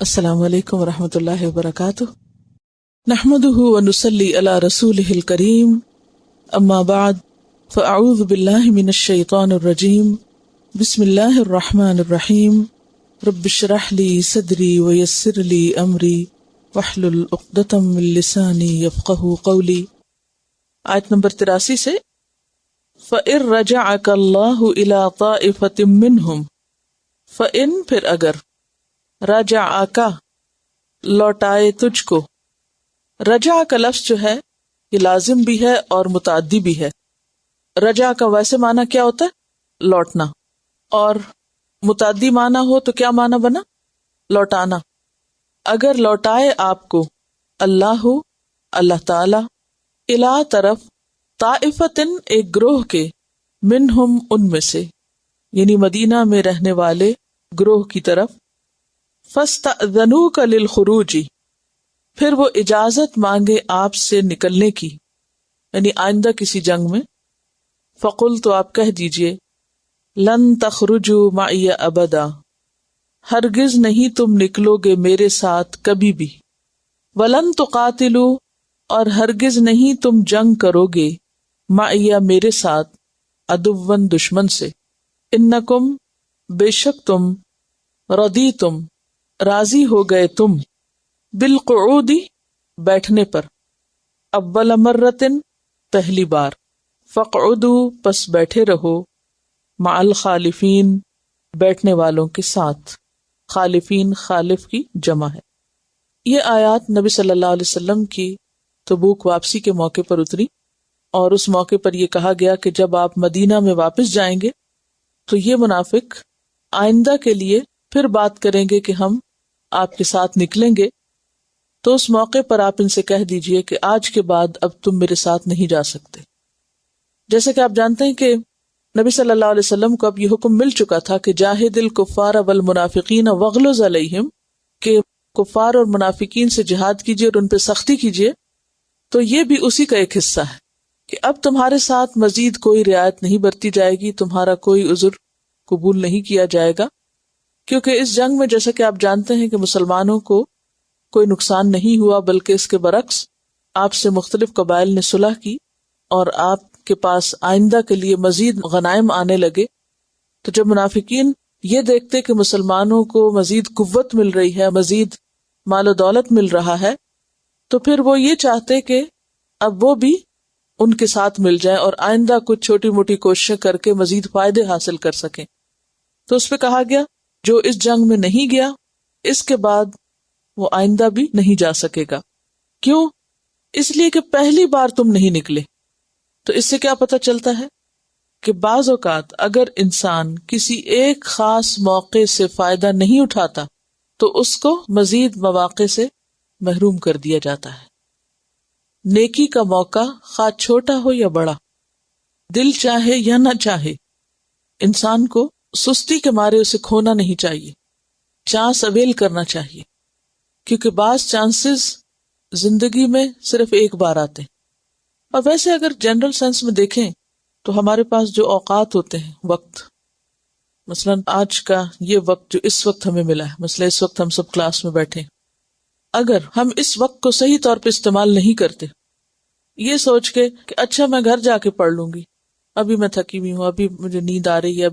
السلام علیکم ورحمۃ اللہ وبرکاتہ، نحمده ونصلی علی رسولہ الکریم، اما بعد فاعوذ باللہ من الشیطان الرجیم، بسم اللہ الرحمن الرحیم، رب اشرح لی صدری ویسر لی امری واحلل عقدۃ من لسانی یفقہوا قولی۔ آیت نمبر 83 سے فَإِن رَجَعَكَ اللَّهُ إِلَىٰ طَائِفَةٍ مِّنْهُمْ، فَإِن پھر اگر، رجعک لوٹائے تجھ کو۔ رجع کا لفظ جو ہے یہ لازم بھی ہے اور متعدی بھی ہے۔ رجع کا ویسے معنی کیا ہوتا ہے؟ لوٹنا، اور متعدی معنی ہو تو کیا معنی بنا؟ لوٹانا۔ اگر لوٹائے آپ کو اللہ تعالی، الا طرف، طائفتن ایک گروہ کے، منہم ان میں سے، یعنی مدینہ میں رہنے والے گروہ کی طرف، فاستأذنوک للخروج، پھر وہ اجازت مانگے آپ سے نکلنے کی، یعنی آئندہ کسی جنگ میں، فقل تو آپ کہہ دیجئے، لن تخرجوا معی ابدا، ہرگز نہیں تم نکلو گے میرے ساتھ کبھی بھی، ولن تقاتلوا، اور ہرگز نہیں تم جنگ کرو گے، معی میرے ساتھ، عدوًا دشمن سے، انکم بے شک تم، رضیتم راضی ہو گئے تم، بالقعود بیٹھنے پر، اول مرتن پہلی بار، فاقعدوا پس بیٹھے رہو، مع الخالفین بیٹھنے والوں کے ساتھ، خالفین خالف کی جمع ہے۔ یہ آیات نبی صلی اللہ علیہ وسلم کی تبوک واپسی کے موقع پر اتری، اور اس موقع پر یہ کہا گیا کہ جب آپ مدینہ میں واپس جائیں گے تو یہ منافق آئندہ کے لیے پھر بات کریں گے کہ ہم آپ کے ساتھ نکلیں گے، تو اس موقع پر آپ ان سے کہہ دیجئے کہ آج کے بعد اب تم میرے ساتھ نہیں جا سکتے۔ جیسے کہ آپ جانتے ہیں کہ نبی صلی اللہ علیہ وسلم کو اب یہ حکم مل چکا تھا کہ جاہد الکفار والمنافقین واغلظ علیہم، کہ کفار اور منافقین سے جہاد کیجئے اور ان پہ سختی کیجئے، تو یہ بھی اسی کا ایک حصہ ہے کہ اب تمہارے ساتھ مزید کوئی رعایت نہیں برتی جائے گی، تمہارا کوئی عذر قبول نہیں کیا جائے گا، کیونکہ اس جنگ میں جیسا کہ آپ جانتے ہیں کہ مسلمانوں کو کوئی نقصان نہیں ہوا، بلکہ اس کے برعکس آپ سے مختلف قبائل نے صلح کی، اور آپ کے پاس آئندہ کے لیے مزید غنائم آنے لگے۔ تو جب منافقین یہ دیکھتے کہ مسلمانوں کو مزید قوت مل رہی ہے، مزید مال و دولت مل رہا ہے، تو پھر وہ یہ چاہتے کہ اب وہ بھی ان کے ساتھ مل جائے اور آئندہ کچھ چھوٹی موٹی کوششیں کر کے مزید فائدے حاصل کر سکیں۔ تو اس پہ کہا گیا جو اس جنگ میں نہیں گیا، اس کے بعد وہ آئندہ بھی نہیں جا سکے گا۔ کیوں؟ اس لیے کہ پہلی بار تم نہیں نکلے۔ تو اس سے کیا پتہ چلتا ہے کہ بعض اوقات اگر انسان کسی ایک خاص موقع سے فائدہ نہیں اٹھاتا تو اس کو مزید مواقع سے محروم کر دیا جاتا ہے۔ نیکی کا موقع خواہ چھوٹا ہو یا بڑا، دل چاہے یا نہ چاہے، انسان کو سستی کے مارے اسے کھونا نہیں چاہیے، چانس اویل کرنا چاہیے، کیونکہ بعض چانسز زندگی میں صرف ایک بار آتے ہیں۔ اور ویسے اگر جنرل سینس میں دیکھیں تو ہمارے پاس جو اوقات ہوتے ہیں، وقت، مثلا آج کا یہ وقت جو اس وقت ہمیں ملا ہے، مثلا اس وقت ہم سب کلاس میں بیٹھے، اگر ہم اس وقت کو صحیح طور پہ استعمال نہیں کرتے، یہ سوچ کے کہ اچھا میں گھر جا کے پڑھ لوں گی، ابھی میں تھکی ہوئی ہوں، ابھی مجھے نیند آ رہی ہے،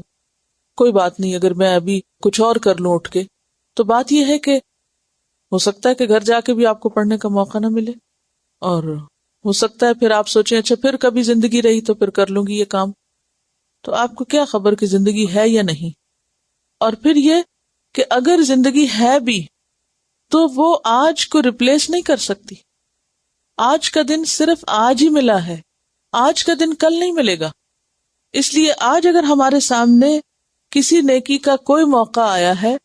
کوئی بات نہیں اگر میں ابھی کچھ اور کر لوں اٹھ کے، تو بات یہ ہے کہ ہو سکتا ہے کہ گھر جا کے بھی آپ کو پڑھنے کا موقع نہ ملے، اور ہو سکتا ہے پھر آپ سوچیں اچھا پھر کبھی زندگی رہی تو پھر کر لوں گی یہ کام، تو آپ کو کیا خبر کہ زندگی ہے یا نہیں۔ اور پھر یہ کہ اگر زندگی ہے بھی تو وہ آج کو ریپلیس نہیں کر سکتی۔ آج کا دن صرف آج ہی ملا ہے، آج کا دن کل نہیں ملے گا۔ اس لیے آج اگر ہمارے سامنے کسی نیکی کا کوئی موقع آیا ہے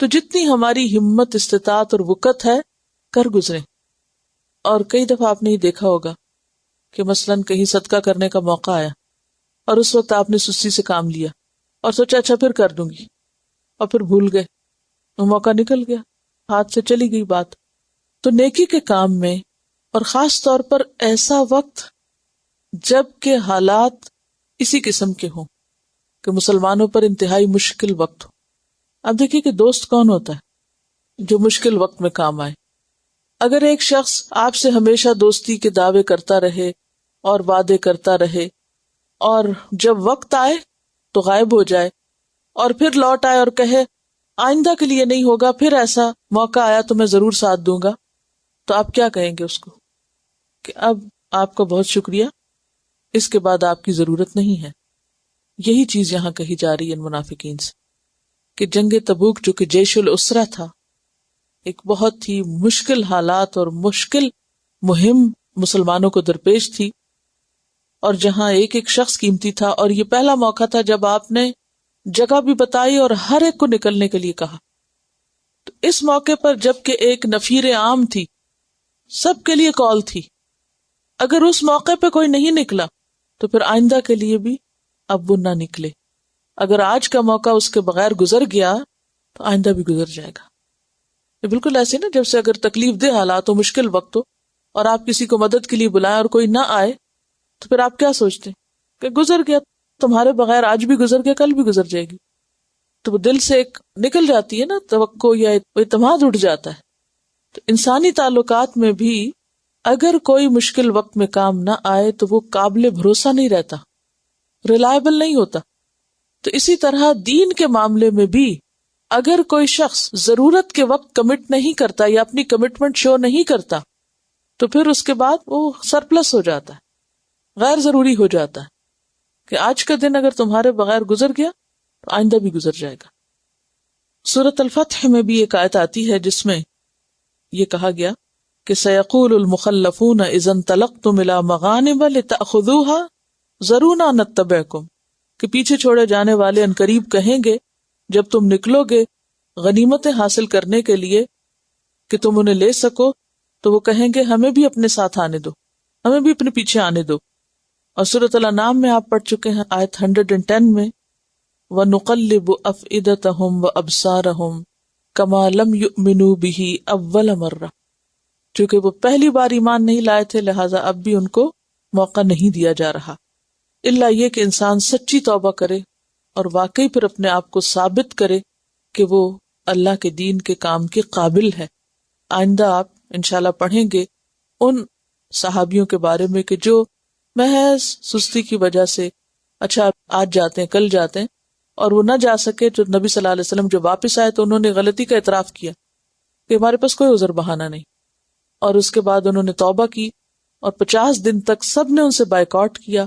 تو جتنی ہماری ہمت، استطاعت اور وقت ہے کر گزریں۔ اور کئی دفعہ آپ نے یہ دیکھا ہوگا کہ مثلاً کہیں صدقہ کرنے کا موقع آیا اور اس وقت آپ نے سستی سے کام لیا اور سوچا اچھا پھر کر دوں گی، اور پھر بھول گئے، وہ موقع نکل گیا، ہاتھ سے چلی گئی بات۔ تو نیکی کے کام میں، اور خاص طور پر ایسا وقت جب کہ حالات اسی قسم کے ہوں کہ مسلمانوں پر انتہائی مشکل وقت ہو۔ اب دیکھیے کہ دوست کون ہوتا ہے؟ جو مشکل وقت میں کام آئے. اگر ایک شخص آپ سے ہمیشہ دوستی کے دعوے کرتا رہے اور وعدے کرتا رہے اور جب وقت آئے تو غائب ہو جائے اور پھر لوٹ آئے اور کہے آئندہ کے لیے نہیں ہوگا، پھر ایسا موقع آیا تو میں ضرور ساتھ دوں گا، تو آپ کیا کہیں گے اس کو؟ کہ اب آپ کا بہت شکریہ، اس کے بعد آپ کی ضرورت نہیں ہے. یہی چیز یہاں کہی جا رہی ہے ان منافقین سے کہ جنگ تبوک جو کہ جیش الاسرہ تھا، ایک بہت ہی مشکل حالات اور مشکل مہم مسلمانوں کو درپیش تھی، اور جہاں ایک ایک شخص قیمتی تھا، اور یہ پہلا موقع تھا جب آپ نے جگہ بھی بتائی اور ہر ایک کو نکلنے کے لیے کہا. تو اس موقع پر جبکہ ایک نفیر عام تھی، سب کے لیے کال تھی، اگر اس موقع پہ کوئی نہیں نکلا تو پھر آئندہ کے لیے بھی اب وہ نہ نکلے. اگر آج کا موقع اس کے بغیر گزر گیا تو آئندہ بھی گزر جائے گا. یہ بالکل ایسے نا جب سے اگر تکلیف دہ حالات ہو، مشکل وقت ہو اور آپ کسی کو مدد کے لیے بلائیں اور کوئی نہ آئے تو پھر آپ کیا سوچتے ہیں کہ گزر گیا، تمہارے بغیر آج بھی گزر گیا، کل بھی گزر جائے گی. تو وہ دل سے ایک نکل جاتی ہے نا توقع یا اعتماد اٹھ جاتا ہے. تو انسانی تعلقات میں بھی اگر کوئی مشکل وقت میں کام نہ آئے تو وہ قابل بھروسہ نہیں رہتا، ریلائبل نہیں ہوتا. تو اسی طرح دین کے معاملے میں بھی اگر کوئی شخص ضرورت کے وقت کمٹ نہیں کرتا یا اپنی کمٹمنٹ شو نہیں کرتا تو پھر اس کے بعد وہ سرپلس ہو جاتا ہے، غیر ضروری ہو جاتا ہے کہ آج کا دن اگر تمہارے بغیر گزر گیا تو آئندہ بھی گزر جائے گا. سورۃ الفتح میں بھی ایک آیت آتی ہے جس میں یہ کہا گیا کہ سیقول المخلفون اذا انطلقتم الى مغانم لتأخذوها ذرونا نتبعکم، کہ پیچھے چھوڑے جانے والے عنقریب کہیں گے جب تم نکلو گے غنیمتیں حاصل کرنے کے لیے کہ تم انہیں لے سکو، تو وہ کہیں گے ہمیں بھی اپنے ساتھ آنے دو، ہمیں بھی اپنے پیچھے آنے دو. اور سورۃ الانعام میں آپ پڑھ چکے ہیں آیت 110 میں وَنُقَلِّبُ أَفْئِدَتَهُمْ وَأَبْصَارَهُمْ كَمَا لَمْ يُؤْمِنُوا بِهِ أَوَّلَ مَرَّةٍ، چونکہ وہ پہلی بار ایمان نہیں لائے تھے لہٰذا اب بھی ان کو موقع نہیں دیا جا رہا، الا یہ کہ انسان سچی توبہ کرے اور واقعی پھر اپنے آپ کو ثابت کرے کہ وہ اللہ کے دین کے کام کے قابل ہے. آئندہ آپ انشاءاللہ پڑھیں گے ان صحابیوں کے بارے میں کہ جو محض سستی کی وجہ سے اچھا آج جاتے ہیں کل جاتے ہیں اور وہ نہ جا سکے، جو نبی صلی اللہ علیہ وسلم جو واپس آئے تو انہوں نے غلطی کا اعتراف کیا کہ ہمارے پاس کوئی عذر بہانہ نہیں، اور اس کے بعد انہوں نے توبہ کی اور 50 دن تک سب نے ان سے بائیکاٹ کیا،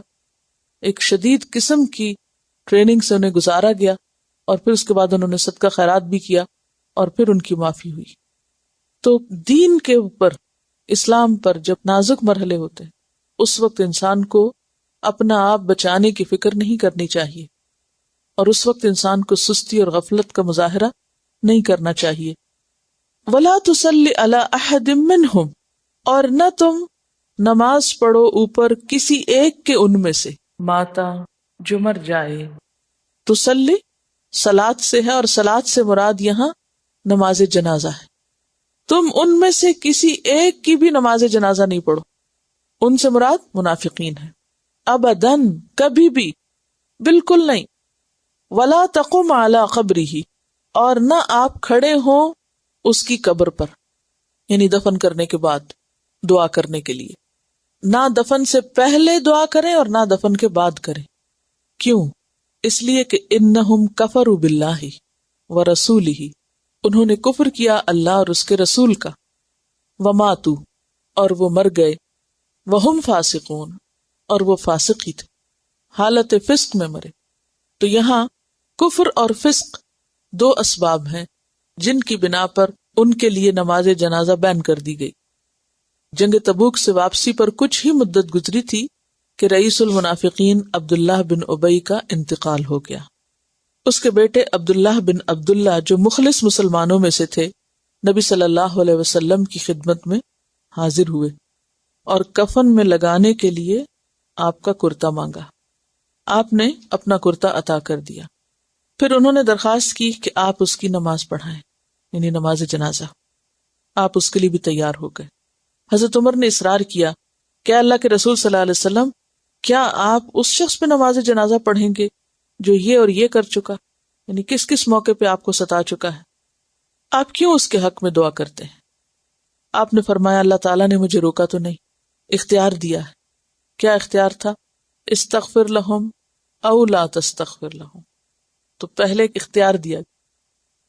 ایک شدید قسم کی ٹریننگ سے انہیں گزارا گیا، اور پھر اس کے بعد انہوں نے صدقہ خیرات بھی کیا اور پھر ان کی معافی ہوئی. تو دین کے اوپر، اسلام پر جب نازک مرحلے ہوتے ہیں اس وقت انسان کو اپنا آپ بچانے کی فکر نہیں کرنی چاہیے، اور اس وقت انسان کو سستی اور غفلت کا مظاہرہ نہیں کرنا چاہیے. وَلَا تُصَلِّ عَلَىٰ أَحَدٍ مِّنْهُمْ، اور نہ تم نماز پڑھو اوپر کسی ایک کے ان میں سے ماتا جو مر جائے. تسلی صلات سے ہے اور صلات سے مراد یہاں نماز جنازہ ہے. تم ان میں سے کسی ایک کی بھی نماز جنازہ نہیں پڑھو، ان سے مراد منافقین ہے. ابداً، کبھی بھی، بالکل نہیں. ولا تقم علی قبرہ، اور نہ آپ کھڑے ہوں اس کی قبر پر، یعنی دفن کرنے کے بعد دعا کرنے کے لیے. نہ دفن سے پہلے دعا کریں اور نہ دفن کے بعد کریں. کیوں؟ اس لیے کہ انہم کفروا باللہ ورسولہ، انہوں نے کفر کیا اللہ اور اس کے رسول کا. وماتوا، اور وہ مر گئے. وہم فاسقون، اور وہ فاسق ہی تھے، حالت فسق میں مرے. تو یہاں کفر اور فسق دو اسباب ہیں جن کی بنا پر ان کے لیے نماز جنازہ بین کر دی گئی. جنگ تبوک سے واپسی پر کچھ ہی مدت گزری تھی کہ رئیس المنافقین عبداللہ بن ابی کا انتقال ہو گیا. اس کے بیٹے عبداللہ بن عبداللہ جو مخلص مسلمانوں میں سے تھے، نبی صلی اللہ علیہ وسلم کی خدمت میں حاضر ہوئے اور کفن میں لگانے کے لیے آپ کا کرتا مانگا. آپ نے اپنا کرتا عطا کر دیا. پھر انہوں نے درخواست کی کہ آپ اس کی نماز پڑھائیں، یعنی نماز جنازہ. آپ اس کے لیے بھی تیار ہو گئے. حضرت عمر نے اصرار کیا کہ اللہ کے رسول صلی اللہ علیہ وسلم، کیا آپ اس شخص پہ نماز جنازہ پڑھیں گے جو یہ اور یہ کر چکا، یعنی کس کس موقع پہ آپ کو ستا چکا ہے. آپ کیوں اس کے حق میں دعا کرتے ہیں؟ آپ نے فرمایا اللہ تعالیٰ نے مجھے روکا تو نہیں، اختیار دیا ہے۔ کیا اختیار تھا؟ استغفر لہم او لا تستغفر لہم، تو پہلے اختیار دیا،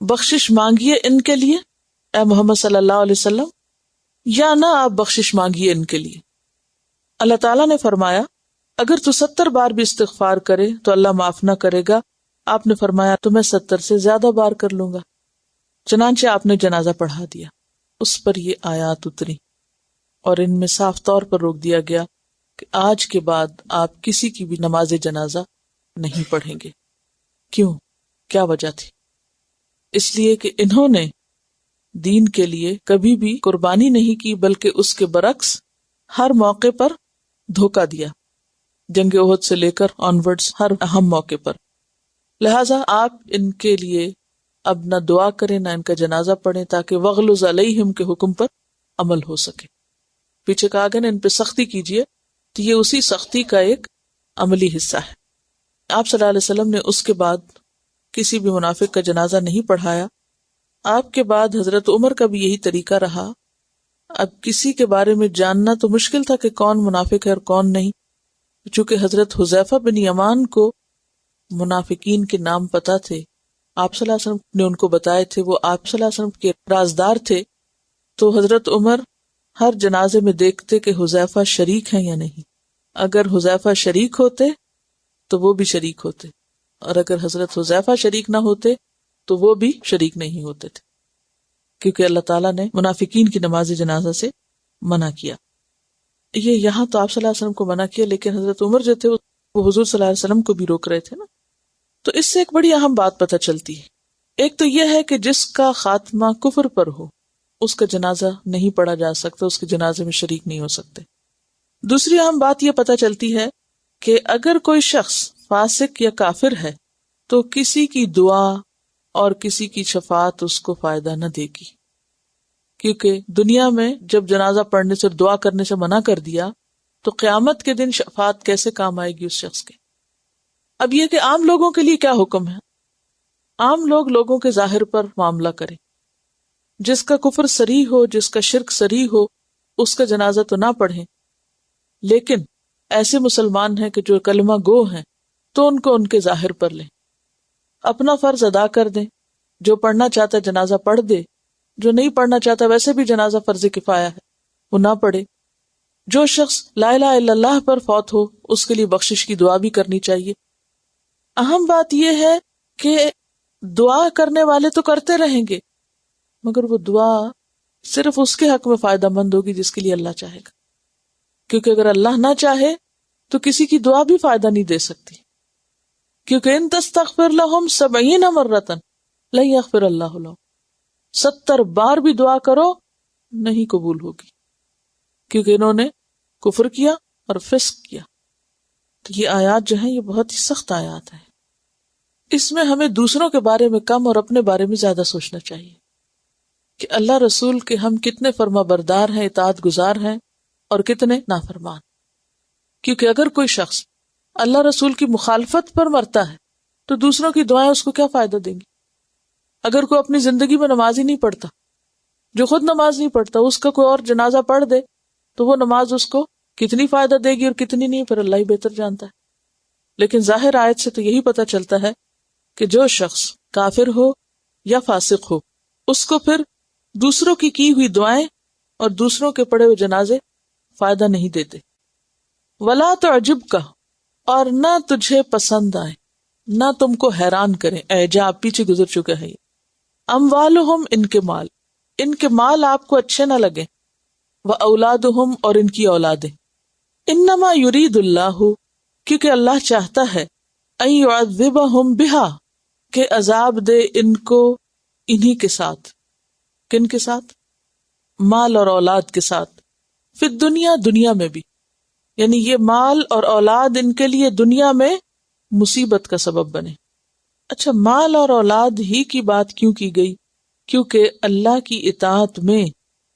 بخشش مانگیے ان کے لیے اے محمد صلی اللہ علیہ وسلم، یا نہ آپ بخشش مانگیے ان کے لیے۔ اللہ تعالیٰ نے فرمایا اگر تو 70 بار بھی استغفار کرے تو اللہ معاف نہ کرے گا۔ آپ نے فرمایا تو میں 70 سے زیادہ بار کر لوں گا۔ چنانچہ آپ نے جنازہ پڑھا دیا، اس پر یہ آیات اتری اور ان میں صاف طور پر روک دیا گیا کہ آج کے بعد آپ کسی کی بھی نماز جنازہ نہیں پڑھیں گے۔ کیوں؟ کیا وجہ تھی؟ اس لیے کہ انہوں نے دین کے لیے کبھی بھی قربانی نہیں کی، بلکہ اس کے برعکس ہر موقع پر دھوکہ دیا، جنگ احد سے لے کر آنورڈز ہر اہم موقع پر۔ لہٰذا آپ ان کے لیے اب نہ دعا کریں نہ ان کا جنازہ پڑھیں، تاکہ وغلظ علیہم کے حکم پر عمل ہو سکے۔ پیچھے کہا گیا نا ان پہ سختی کیجیے، تو یہ اسی سختی کا ایک عملی حصہ ہے۔ آپ صلی اللہ علیہ وسلم نے اس کے بعد کسی بھی منافق کا جنازہ نہیں پڑھایا۔ آپ کے بعد حضرت عمر کا بھی یہی طریقہ رہا۔ اب کسی کے بارے میں جاننا تو مشکل تھا کہ کون منافق ہے اور کون نہیں، چونکہ حضرت حذیفہ بن یمان کو منافقین کے نام پتہ تھے، آپ صلی اللہ علیہ وسلم نے ان کو بتائے تھے، وہ آپ صلی اللہ علیہ وسلم کے رازدار تھے۔ تو حضرت عمر ہر جنازے میں دیکھتے کہ حذیفہ شریک ہیں یا نہیں۔ اگر حذیفہ شریک ہوتے تو وہ بھی شریک ہوتے، اور اگر حضرت حذیفہ شریک نہ ہوتے تو وہ بھی شریک نہیں ہوتے تھے، کیونکہ اللہ تعالیٰ نے منافقین کی نماز جنازہ سے منع کیا۔ یہ یہاں تو آپ صلی اللہ علیہ وسلم کو منع کیا، لیکن حضرت عمر جو تھے وہ حضور صلی اللہ علیہ وسلم کو بھی روک رہے تھے نا۔ تو اس سے ایک بڑی اہم بات پتہ چلتی ہے۔ ایک تو یہ ہے کہ جس کا خاتمہ کفر پر ہو اس کا جنازہ نہیں پڑھا جا سکتا، اس کے جنازے میں شریک نہیں ہو سکتے۔ دوسری اہم بات یہ پتہ چلتی ہے کہ اگر کوئی شخص فاسق یا کافر ہے تو کسی کی دعا اور کسی کی شفاعت اس کو فائدہ نہ دے گی، کیونکہ دنیا میں جب جنازہ پڑھنے سے دعا کرنے سے منع کر دیا تو قیامت کے دن شفاعت کیسے کام آئے گی اس شخص کے۔ اب یہ کہ عام لوگوں کے لیے کیا حکم ہے؟ عام لوگوں کے ظاہر پر معاملہ کریں، جس کا کفر صریح ہو، جس کا شرک صریح ہو، اس کا جنازہ تو نہ پڑھیں، لیکن ایسے مسلمان ہیں کہ جو کلمہ گو ہیں تو ان کو ان کے ظاہر پر لیں، اپنا فرض ادا کر دیں، جو پڑھنا چاہتا ہے جنازہ پڑھ دے، جو نہیں پڑھنا چاہتا ویسے بھی جنازہ فرض کفایہ ہے وہ نہ پڑھے۔ جو شخص لا الہ الا اللہ پر فوت ہو اس کے لیے بخشش کی دعا بھی کرنی چاہیے۔ اہم بات یہ ہے کہ دعا کرنے والے تو کرتے رہیں گے، مگر وہ دعا صرف اس کے حق میں فائدہ مند ہوگی جس کے لیے اللہ چاہے گا، کیونکہ اگر اللہ نہ چاہے تو کسی کی دعا بھی فائدہ نہیں دے سکتی، کیونکہ ان تستغفر لہم 70 مرۃ لن یغفر اللہ لہم، 70 بار بھی دعا کرو نہیں قبول ہوگی، کیونکہ انہوں نے کفر کیا اور فسق کیا۔ تو یہ آیات جو ہیں یہ بہت ہی سخت آیات ہیں، اس میں ہمیں دوسروں کے بارے میں کم اور اپنے بارے میں زیادہ سوچنا چاہیے کہ اللہ رسول کے ہم کتنے فرما بردار ہیں، اطاعت گزار ہیں اور کتنے نافرمان۔ کیونکہ اگر کوئی شخص اللہ رسول کی مخالفت پر مرتا ہے تو دوسروں کی دعائیں اس کو کیا فائدہ دیں گی؟ اگر کوئی اپنی زندگی میں نماز ہی نہیں پڑھتا، جو خود نماز نہیں پڑھتا، اس کا کوئی اور جنازہ پڑھ دے تو وہ نماز اس کو کتنی فائدہ دے گی اور کتنی نہیں، پھر اللہ ہی بہتر جانتا ہے۔ لیکن ظاہر آیت سے تو یہی پتہ چلتا ہے کہ جو شخص کافر ہو یا فاسق ہو اس کو پھر دوسروں کی ہوئی دعائیں اور دوسروں کے پڑھے ہوئے جنازے فائدہ نہیں دیتے۔ ولا تعجبک، اور نہ تجھے پسند آئے، نہ تم کو حیران کریں، اعجاب پیچھے گزر چکا ہے یہ، اموالہم، ان کے مال آپ کو اچھے نہ لگیں، واولادہم، اور ان کی اولادیں، انما یرید اللہ، کیونکہ اللہ چاہتا ہے، ان یعذبہم بہا، کہ عذاب دے ان کو انہی کے ساتھ۔ کن کے ساتھ؟ مال اور اولاد کے ساتھ، فی الدنیا، دنیا میں بھی، یعنی یہ مال اور اولاد ان کے لیے دنیا میں مصیبت کا سبب بنے۔ اچھا، مال اور اولاد ہی کی بات کیوں کی گئی؟ کیونکہ اللہ کی اطاعت میں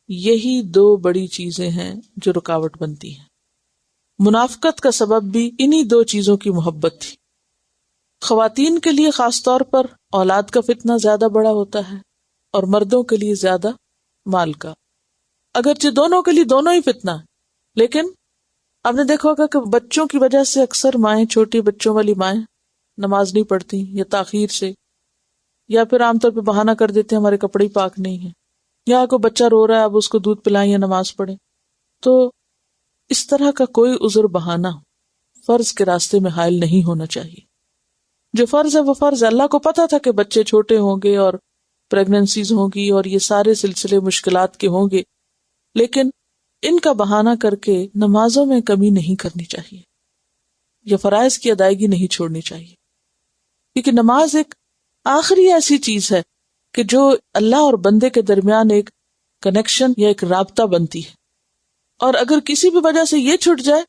یہی 2 بڑی چیزیں ہیں جو رکاوٹ بنتی ہیں۔ منافقت کا سبب بھی انہی 2 چیزوں کی محبت تھی۔ خواتین کے لیے خاص طور پر اولاد کا فتنہ زیادہ بڑا ہوتا ہے، اور مردوں کے لیے زیادہ مال کا. اگرچہ دونوں کے لیے دونوں ہی فتنہ ہے، لیکن آپ نے دیکھا ہوگا کہ بچوں کی وجہ سے اکثر مائیں، چھوٹی بچوں والی مائیں نماز نہیں پڑھتی یا تاخیر سے، یا پھر عام طور پہ بہانہ کر دیتے ہیں ہمارے کپڑے ہی پاک نہیں ہیں، یا کوئی بچہ رو رہا ہے اب اس کو دودھ پلائیں یا نماز پڑھیں. تو اس طرح کا کوئی عذر بہانہ فرض کے راستے میں حائل نہیں ہونا چاہیے. جو فرض ہے وہ فرض ہے. اللہ کو پتا تھا کہ بچے چھوٹے ہوں گے اور پریگننسیز ہوں گی اور یہ سارے سلسلے مشکلات کے ہوں گے، لیکن ان کا بہانہ کر کے نمازوں میں کمی نہیں کرنی چاہیے یا فرائض کی ادائیگی نہیں چھوڑنی چاہیے، کیونکہ نماز ایک آخری ایسی چیز ہے کہ جو اللہ اور بندے کے درمیان ایک کنیکشن یا ایک رابطہ بنتی ہے، اور اگر کسی بھی وجہ سے یہ چھوٹ جائے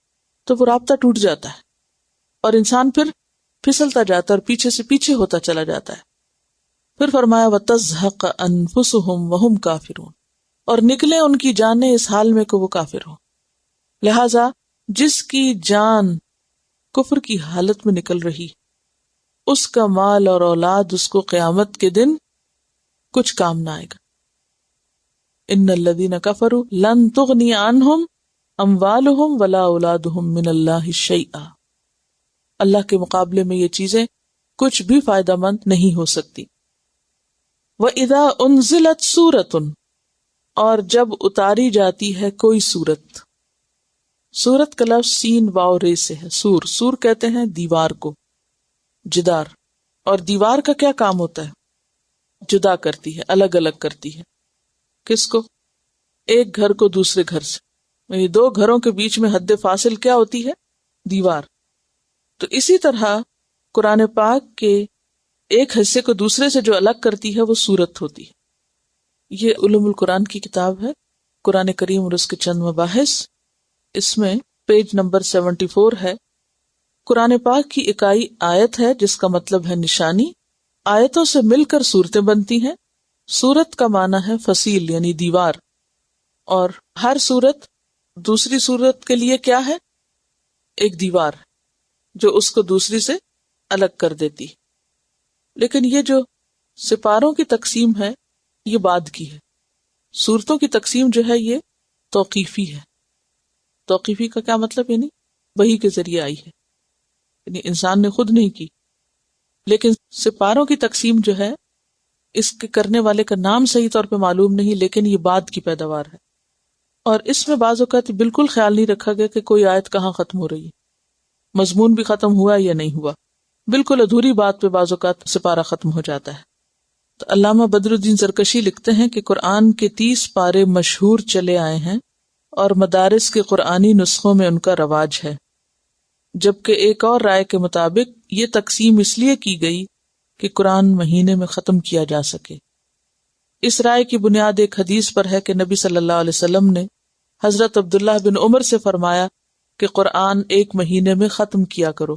تو وہ رابطہ ٹوٹ جاتا ہے اور انسان پھر پھسلتا جاتا ہے اور پیچھے سے پیچھے ہوتا چلا جاتا ہے. پھر فرمایا وَتَزْهَقَ أَنفُسُهُمْ وَهُمْ كَافِرُونَ، اور نکلے ان کی جانیں اس حال میں کہ وہ کافر ہوں. لہذا جس کی جان کفر کی حالت میں نکل رہی اس کا مال اور اولاد اس کو قیامت کے دن کچھ کام نہ آئے گا. ان الذین کفروا لن تغنی عنہم اموالہم ولا اولادہم من اللہ شیئا، اللہ کے مقابلے میں یہ چیزیں کچھ بھی فائدہ مند نہیں ہو سکتی. وَإِذَا أُنزِلَتْ سُورَةٌ، اور جب اتاری جاتی ہے کوئی سورت. سورت کا لفظ سین واو رے سے ہے. سور کہتے ہیں دیوار کو، جدار. اور دیوار کا کیا کام ہوتا ہے؟ جدا کرتی ہے، الگ الگ کرتی ہے. کس کو؟ ایک گھر کو دوسرے گھر سے. یعنی دو گھروں کے بیچ میں حد فاصل کیا ہوتی ہے؟ دیوار. تو اسی طرح قرآن پاک کے ایک حصے کو دوسرے سے جو الگ کرتی ہے وہ سورت ہوتی ہے. یہ علوم القرآن کی کتاب ہے، قرآن کریم اور اس کے چند مباحث. اس میں پیج نمبر 74 ہے. قرآن پاک کی اکائی آیت ہے جس کا مطلب ہے نشانی. آیتوں سے مل کر صورتیں بنتی ہیں. سورت کا معنی ہے فصیل یعنی دیوار، اور ہر سورت دوسری سورت کے لیے کیا ہے؟ ایک دیوار جو اس کو دوسری سے الگ کر دیتی. لیکن یہ جو سپاروں کی تقسیم ہے یہ بعد کی ہے. سورتوں کی تقسیم جو ہے یہ توقیفی ہے. توقیفی کا کیا مطلب؟ یعنی وحی کے ذریعے آئی ہے، یعنی انسان نے خود نہیں کی. لیکن سپاروں کی تقسیم جو ہے اس کے کرنے والے کا نام صحیح طور پہ معلوم نہیں، لیکن یہ بعد کی پیداوار ہے. اور اس میں بعض اوقات بالکل خیال نہیں رکھا گیا کہ کوئی آیت کہاں ختم ہو رہی ہے، مضمون بھی ختم ہوا یا نہیں ہوا. بالکل ادھوری بات پہ بعض اوقات سپارہ ختم ہو جاتا ہے. تو علامہ بدر الدین زرکشی لکھتے ہیں کہ قرآن کے 30 پارے مشہور چلے آئے ہیں اور مدارس کے قرآنی نسخوں میں ان کا رواج ہے، جبکہ ایک اور رائے کے مطابق یہ تقسیم اس لیے کی گئی کہ قرآن مہینے میں ختم کیا جا سکے. اس رائے کی بنیاد ایک حدیث پر ہے کہ نبی صلی اللہ علیہ وسلم نے حضرت عبداللہ بن عمر سے فرمایا کہ قرآن ایک مہینے میں ختم کیا کرو،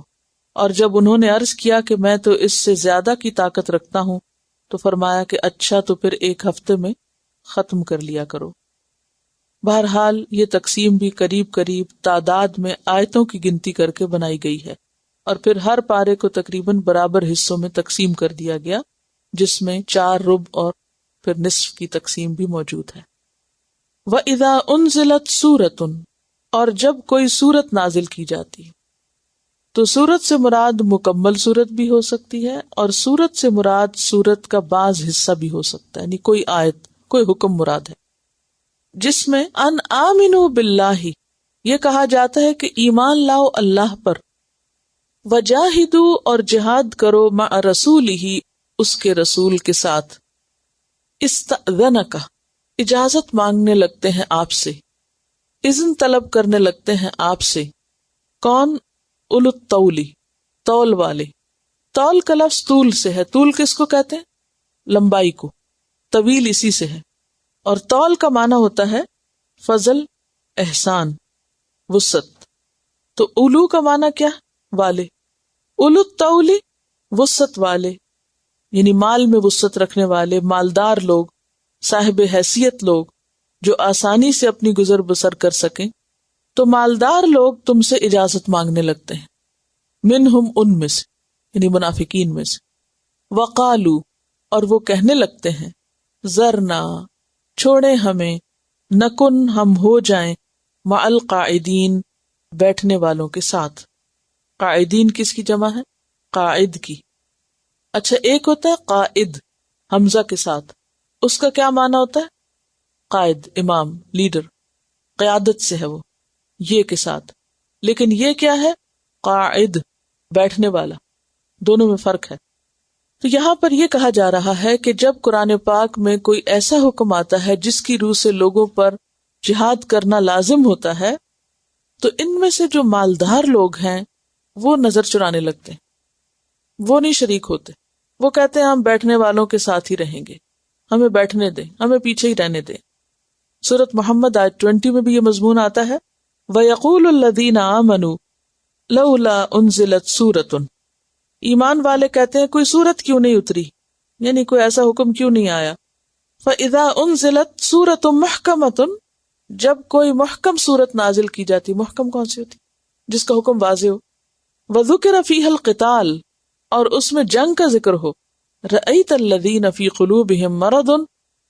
اور جب انہوں نے عرض کیا کہ میں تو اس سے زیادہ کی طاقت رکھتا ہوں تو فرمایا کہ اچھا تو پھر ایک ہفتے میں ختم کر لیا کرو. بہرحال یہ تقسیم بھی قریب قریب تعداد میں آیتوں کی گنتی کر کے بنائی گئی ہے، اور پھر ہر پارے کو تقریباً برابر حصوں میں تقسیم کر دیا گیا، جس میں 4 ربع اور پھر نصف کی تقسیم بھی موجود ہے. وَإِذَا أُنزِلَتْ سُورَةٌ، اور جب کوئی سورت نازل کی جاتی، تو سورت سے مراد مکمل سورت بھی ہو سکتی ہے اور سورت سے مراد سورت کا بعض حصہ بھی ہو سکتا ہے، یعنی کوئی آیت، کوئی حکم مراد ہے. جس میں ان آمنوا باللہ یہ کہا جاتا ہے کہ ایمان لاؤ اللہ پر، وجاہدوا اور جہاد کرو مع رسولہ اس کے رسول کے ساتھ، استأذنک اجازت مانگنے لگتے ہیں آپ سے، اذن طلب کرنے لگتے ہیں آپ سے. کون؟ اولو الطول، طول والے. طول کا لفظ طول سے ہے. طول کس کو کہتے ہیں؟ لمبائی کو. طویل اسی سے ہے. اور طول کا معنی ہوتا ہے فضل، احسان، وسعت. تو اولو کا معنی کیا؟ والے. اولو الطول وسعت والے، یعنی مال میں وسعت رکھنے والے، مالدار لوگ، صاحب حیثیت لوگ جو آسانی سے اپنی گزر بسر کر سکیں. تو مالدار لوگ تم سے اجازت مانگنے لگتے ہیں، منہم ان میں سے، یعنی منافقین میں سے. وقالو اور وہ کہنے لگتے ہیں، ذرنا چھوڑے ہمیں، نکن ہم ہو جائیں، مع القاعدین بیٹھنے والوں کے ساتھ. قاعدین کس کی جمع ہے؟ قاعد کی. اچھا ایک ہوتا ہے قائد حمزہ کے ساتھ، اس کا کیا معنی ہوتا ہے؟ قائد، امام، لیڈر، قیادت سے ہے وہ، یہ کے ساتھ. لیکن یہ کیا ہے؟ قاعد، بیٹھنے والا. دونوں میں فرق ہے. تو یہاں پر یہ کہا جا رہا ہے کہ جب قرآن پاک میں کوئی ایسا حکم آتا ہے جس کی روح سے لوگوں پر جہاد کرنا لازم ہوتا ہے، تو ان میں سے جو مالدار لوگ ہیں وہ نظر چرانے لگتے ہیں، وہ نہیں شریک ہوتے. وہ کہتے ہیں ہم بیٹھنے والوں کے ساتھ ہی رہیں گے، ہمیں بیٹھنے دیں، ہمیں پیچھے ہی رہنے دیں. سورۃ محمد آیت 20 میں بھی یہ مضمون آتا ہے، وَيَقُولُ الَّذِينَ آمَنُوا لَوْلَا أُنزِلَتْ سُورَةٌ. ایمان والے کہتے ہیں کوئی سورت کیوں نہیں اتری، یعنی کوئی ایسا حکم کیوں نہیں آیا. فَإِذَا أُنزِلَتْ سُورَةٌ مُحْكَمَةٌ، جب کوئی محکم سورت نازل کی جاتی. محکم کون سی ہوتی؟ جس کا حکم واضح ہو. وَذُكِرَ فِيهَا الْقِتَالُ، اور اس میں جنگ کا ذکر ہو. رَأَيْتَ الَّذِينَ فِي قُلُوبِهِم مَرَضٌ،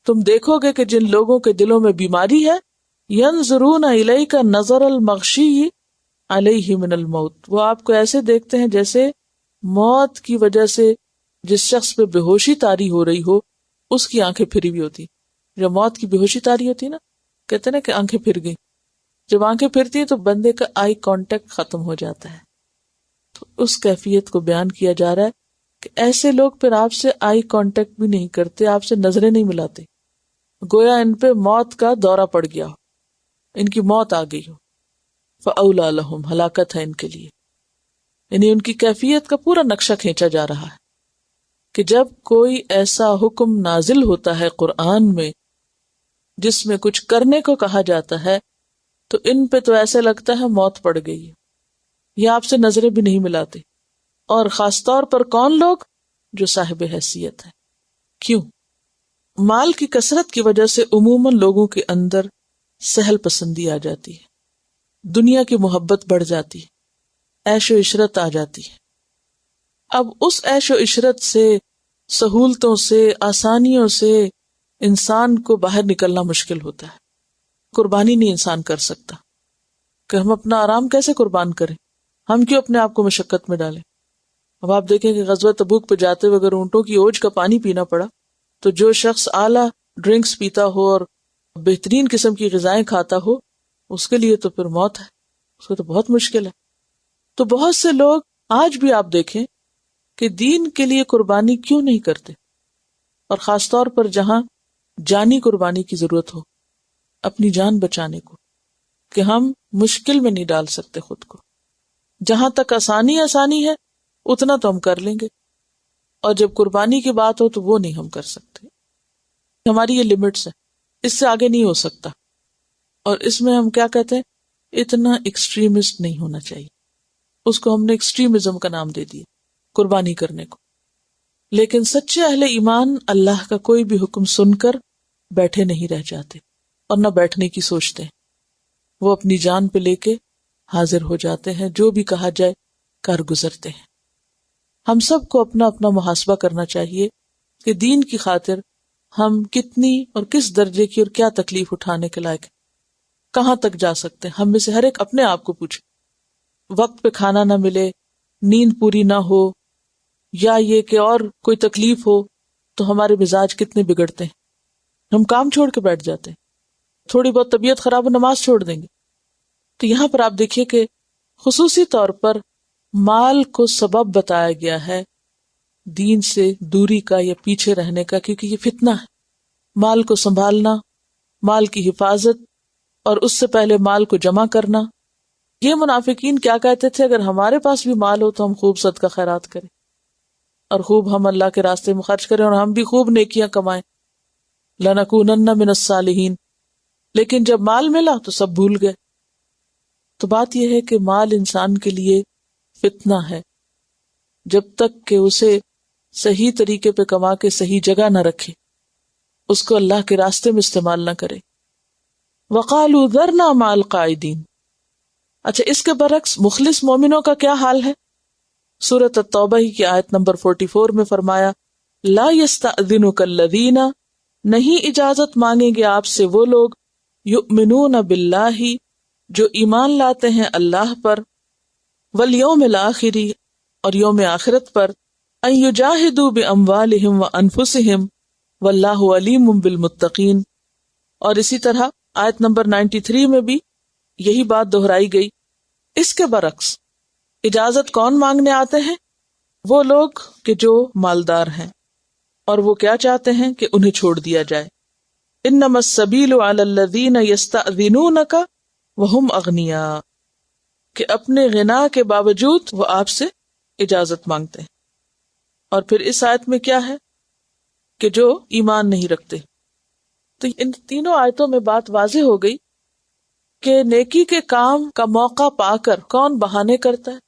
تم دیکھو گے کہ جن لوگوں کے دلوں میں بیماری ہے. يَنظُرُونَ إِلَيْكَ نَظَرَ الْمَغْشِيِّ عَلَيْهِ مِنَ الْمَوْتِ، وہ آپ کو ایسے دیکھتے ہیں جیسے موت کی وجہ سے جس شخص پہ بے ہوشی طاری ہو رہی ہو اس کی آنکھیں پھری ہوئی ہوتی. جب موت کی بے ہوشی طاری ہوتی نا، کہتے ہیں نا کہ آنکھیں پھر گئی. جب آنکھیں پھرتی ہیں تو بندے کا آئی کانٹیکٹ ختم ہو جاتا ہے. تو اس کیفیت کو بیان کیا جا رہا ہے کہ ایسے لوگ پھر آپ سے آئی کانٹیکٹ بھی نہیں کرتے، آپ سے نظریں نہیں ملاتے، گویا ان پہ موت کا دورہ پڑ گیا ہو، ان کی موت آ گئی ہو. فَأَوْلَى لَهُمْ، ہلاکت ہے ان کے لیے. یعنی ان کی کیفیت کا پورا نقشہ کھینچا جا رہا ہے کہ جب کوئی ایسا حکم نازل ہوتا ہے قرآن میں جس میں کچھ کرنے کو کہا جاتا ہے تو ان پہ تو ایسے لگتا ہے موت پڑ گئی ہے، یہ آپ سے نظریں بھی نہیں ملاتے. اور خاص طور پر کون لوگ؟ جو صاحب حیثیت ہے. کیوں؟ مال کی کثرت کی وجہ سے عموماً لوگوں کے اندر سہل پسندی آ جاتی ہے، دنیا کی محبت بڑھ جاتی ہے، عیش و عشرت آ جاتی ہے. اب اس عیش و عشرت سے، سہولتوں سے، آسانیوں سے انسان کو باہر نکلنا مشکل ہوتا ہے. قربانی نہیں انسان کر سکتا کہ ہم اپنا آرام کیسے قربان کریں، ہم کیوں اپنے آپ کو مشقت میں ڈالیں. اب آپ دیکھیں کہ غزوہ تبوک پہ جاتے ہوئے اگر اونٹوں کی اوج کا پانی پینا پڑا تو جو شخص اعلیٰ ڈرنکس پیتا ہو اور بہترین قسم کی غذائیں کھاتا ہو اس کے لیے تو پھر موت ہے، اس کو تو بہت مشکل ہے. تو بہت سے لوگ آج بھی آپ دیکھیں کہ دین کے لیے قربانی کیوں نہیں کرتے، اور خاص طور پر جہاں جانی قربانی کی ضرورت ہو، اپنی جان بچانے کو، کہ ہم مشکل میں نہیں ڈال سکتے خود کو. جہاں تک آسانی ہے اتنا تو ہم کر لیں گے، اور جب قربانی کی بات ہو تو وہ نہیں ہم کر سکتے. ہماری یہ لمٹس ہے، اس سے آگے نہیں ہو سکتا. اور اس میں ہم کیا کہتے ہیں، اتنا ایکسٹریمسٹ نہیں ہونا چاہیے. اس کو ہم نے ایکسٹریمزم کا نام دے دیا، قربانی کرنے کو. لیکن سچے اہل ایمان اللہ کا کوئی بھی حکم سن کر بیٹھے نہیں رہ جاتے اور نہ بیٹھنے کی سوچتے ہیں. وہ اپنی جان پہ لے کے حاضر ہو جاتے ہیں، جو بھی کہا جائے کر گزرتے ہیں. ہم سب کو اپنا اپنا محاسبہ کرنا چاہیے کہ دین کی خاطر ہم کتنی اور کس درجے کی اور کیا تکلیف اٹھانے کے لائق ہیں، کہاں تک جا سکتے ہیں. ہم میں سے ہر ایک اپنے آپ کو پوچھے. وقت پہ کھانا نہ ملے، نیند پوری نہ ہو، یا یہ کہ اور کوئی تکلیف ہو تو ہمارے مزاج کتنے بگڑتے ہیں. ہم کام چھوڑ کے بیٹھ جاتے ہیں، تھوڑی بہت طبیعت خراب ہو نماز چھوڑ دیں گے. تو یہاں پر آپ دیکھیے کہ خصوصی طور پر مال کو سبب بتایا گیا ہے دین سے دوری کا یا پیچھے رہنے کا، کیونکہ یہ فتنہ ہے. مال کو سنبھالنا، مال کی حفاظت، اور اس سے پہلے مال کو جمع کرنا. یہ منافقین کیا کہتے تھے، اگر ہمارے پاس بھی مال ہو تو ہم خوب صدقہ خیرات کریں اور خوب ہم اللہ کے راستے میں خرچ کریں اور ہم بھی خوب نیکیاں کمائیں. لَنَكُونَنَّ مِنَ الصَّالِحِينَ. لیکن جب مال ملا تو سب بھول گئے. تو بات یہ ہے کہ مال انسان کے لیے فتنہ ہے جب تک کہ اسے صحیح طریقے پہ کما کے صحیح جگہ نہ رکھے، اس کو اللہ کے راستے میں استعمال نہ کرے. وَقَالُوا ذَرْنَا مَعَ الْقَاعِدِينَ. اچھا اس کے برعکس مخلص مومنوں کا کیا حال ہے؟ سورۃ التوبہ کی آیت نمبر 44 میں فرمایا، لا يستأذنك الذین نہیں اجازت مانگیں گے آپ سے وہ لوگ یؤمنون باللہ جو ایمان لاتے ہیں اللہ پر، والیوم الآخر اور یوم آخرت پر، ان یجاہدوا باموالہم وانفسہم واللہ علیم بالمتقین۔ اور اسی طرح آیت نمبر 93 میں بھی یہی بات دہرائی گئی۔ اس کے برعکس اجازت کون مانگنے آتے ہیں؟ وہ لوگ کہ جو مالدار ہیں اور وہ کیا چاہتے ہیں کہ انہیں چھوڑ دیا جائے۔ انما السبیل علی الذین یستأذنونک وہم اغنیاء، کہ اپنے غنا کے باوجود وہ آپ سے اجازت مانگتے ہیں۔ اور پھر اس آیت میں کیا ہے کہ جو ایمان نہیں رکھتے۔ تو ان تینوں آیتوں میں بات واضح ہو گئی کہ نیکی کے کام کا موقع پا کر کون بہانے کرتا ہے،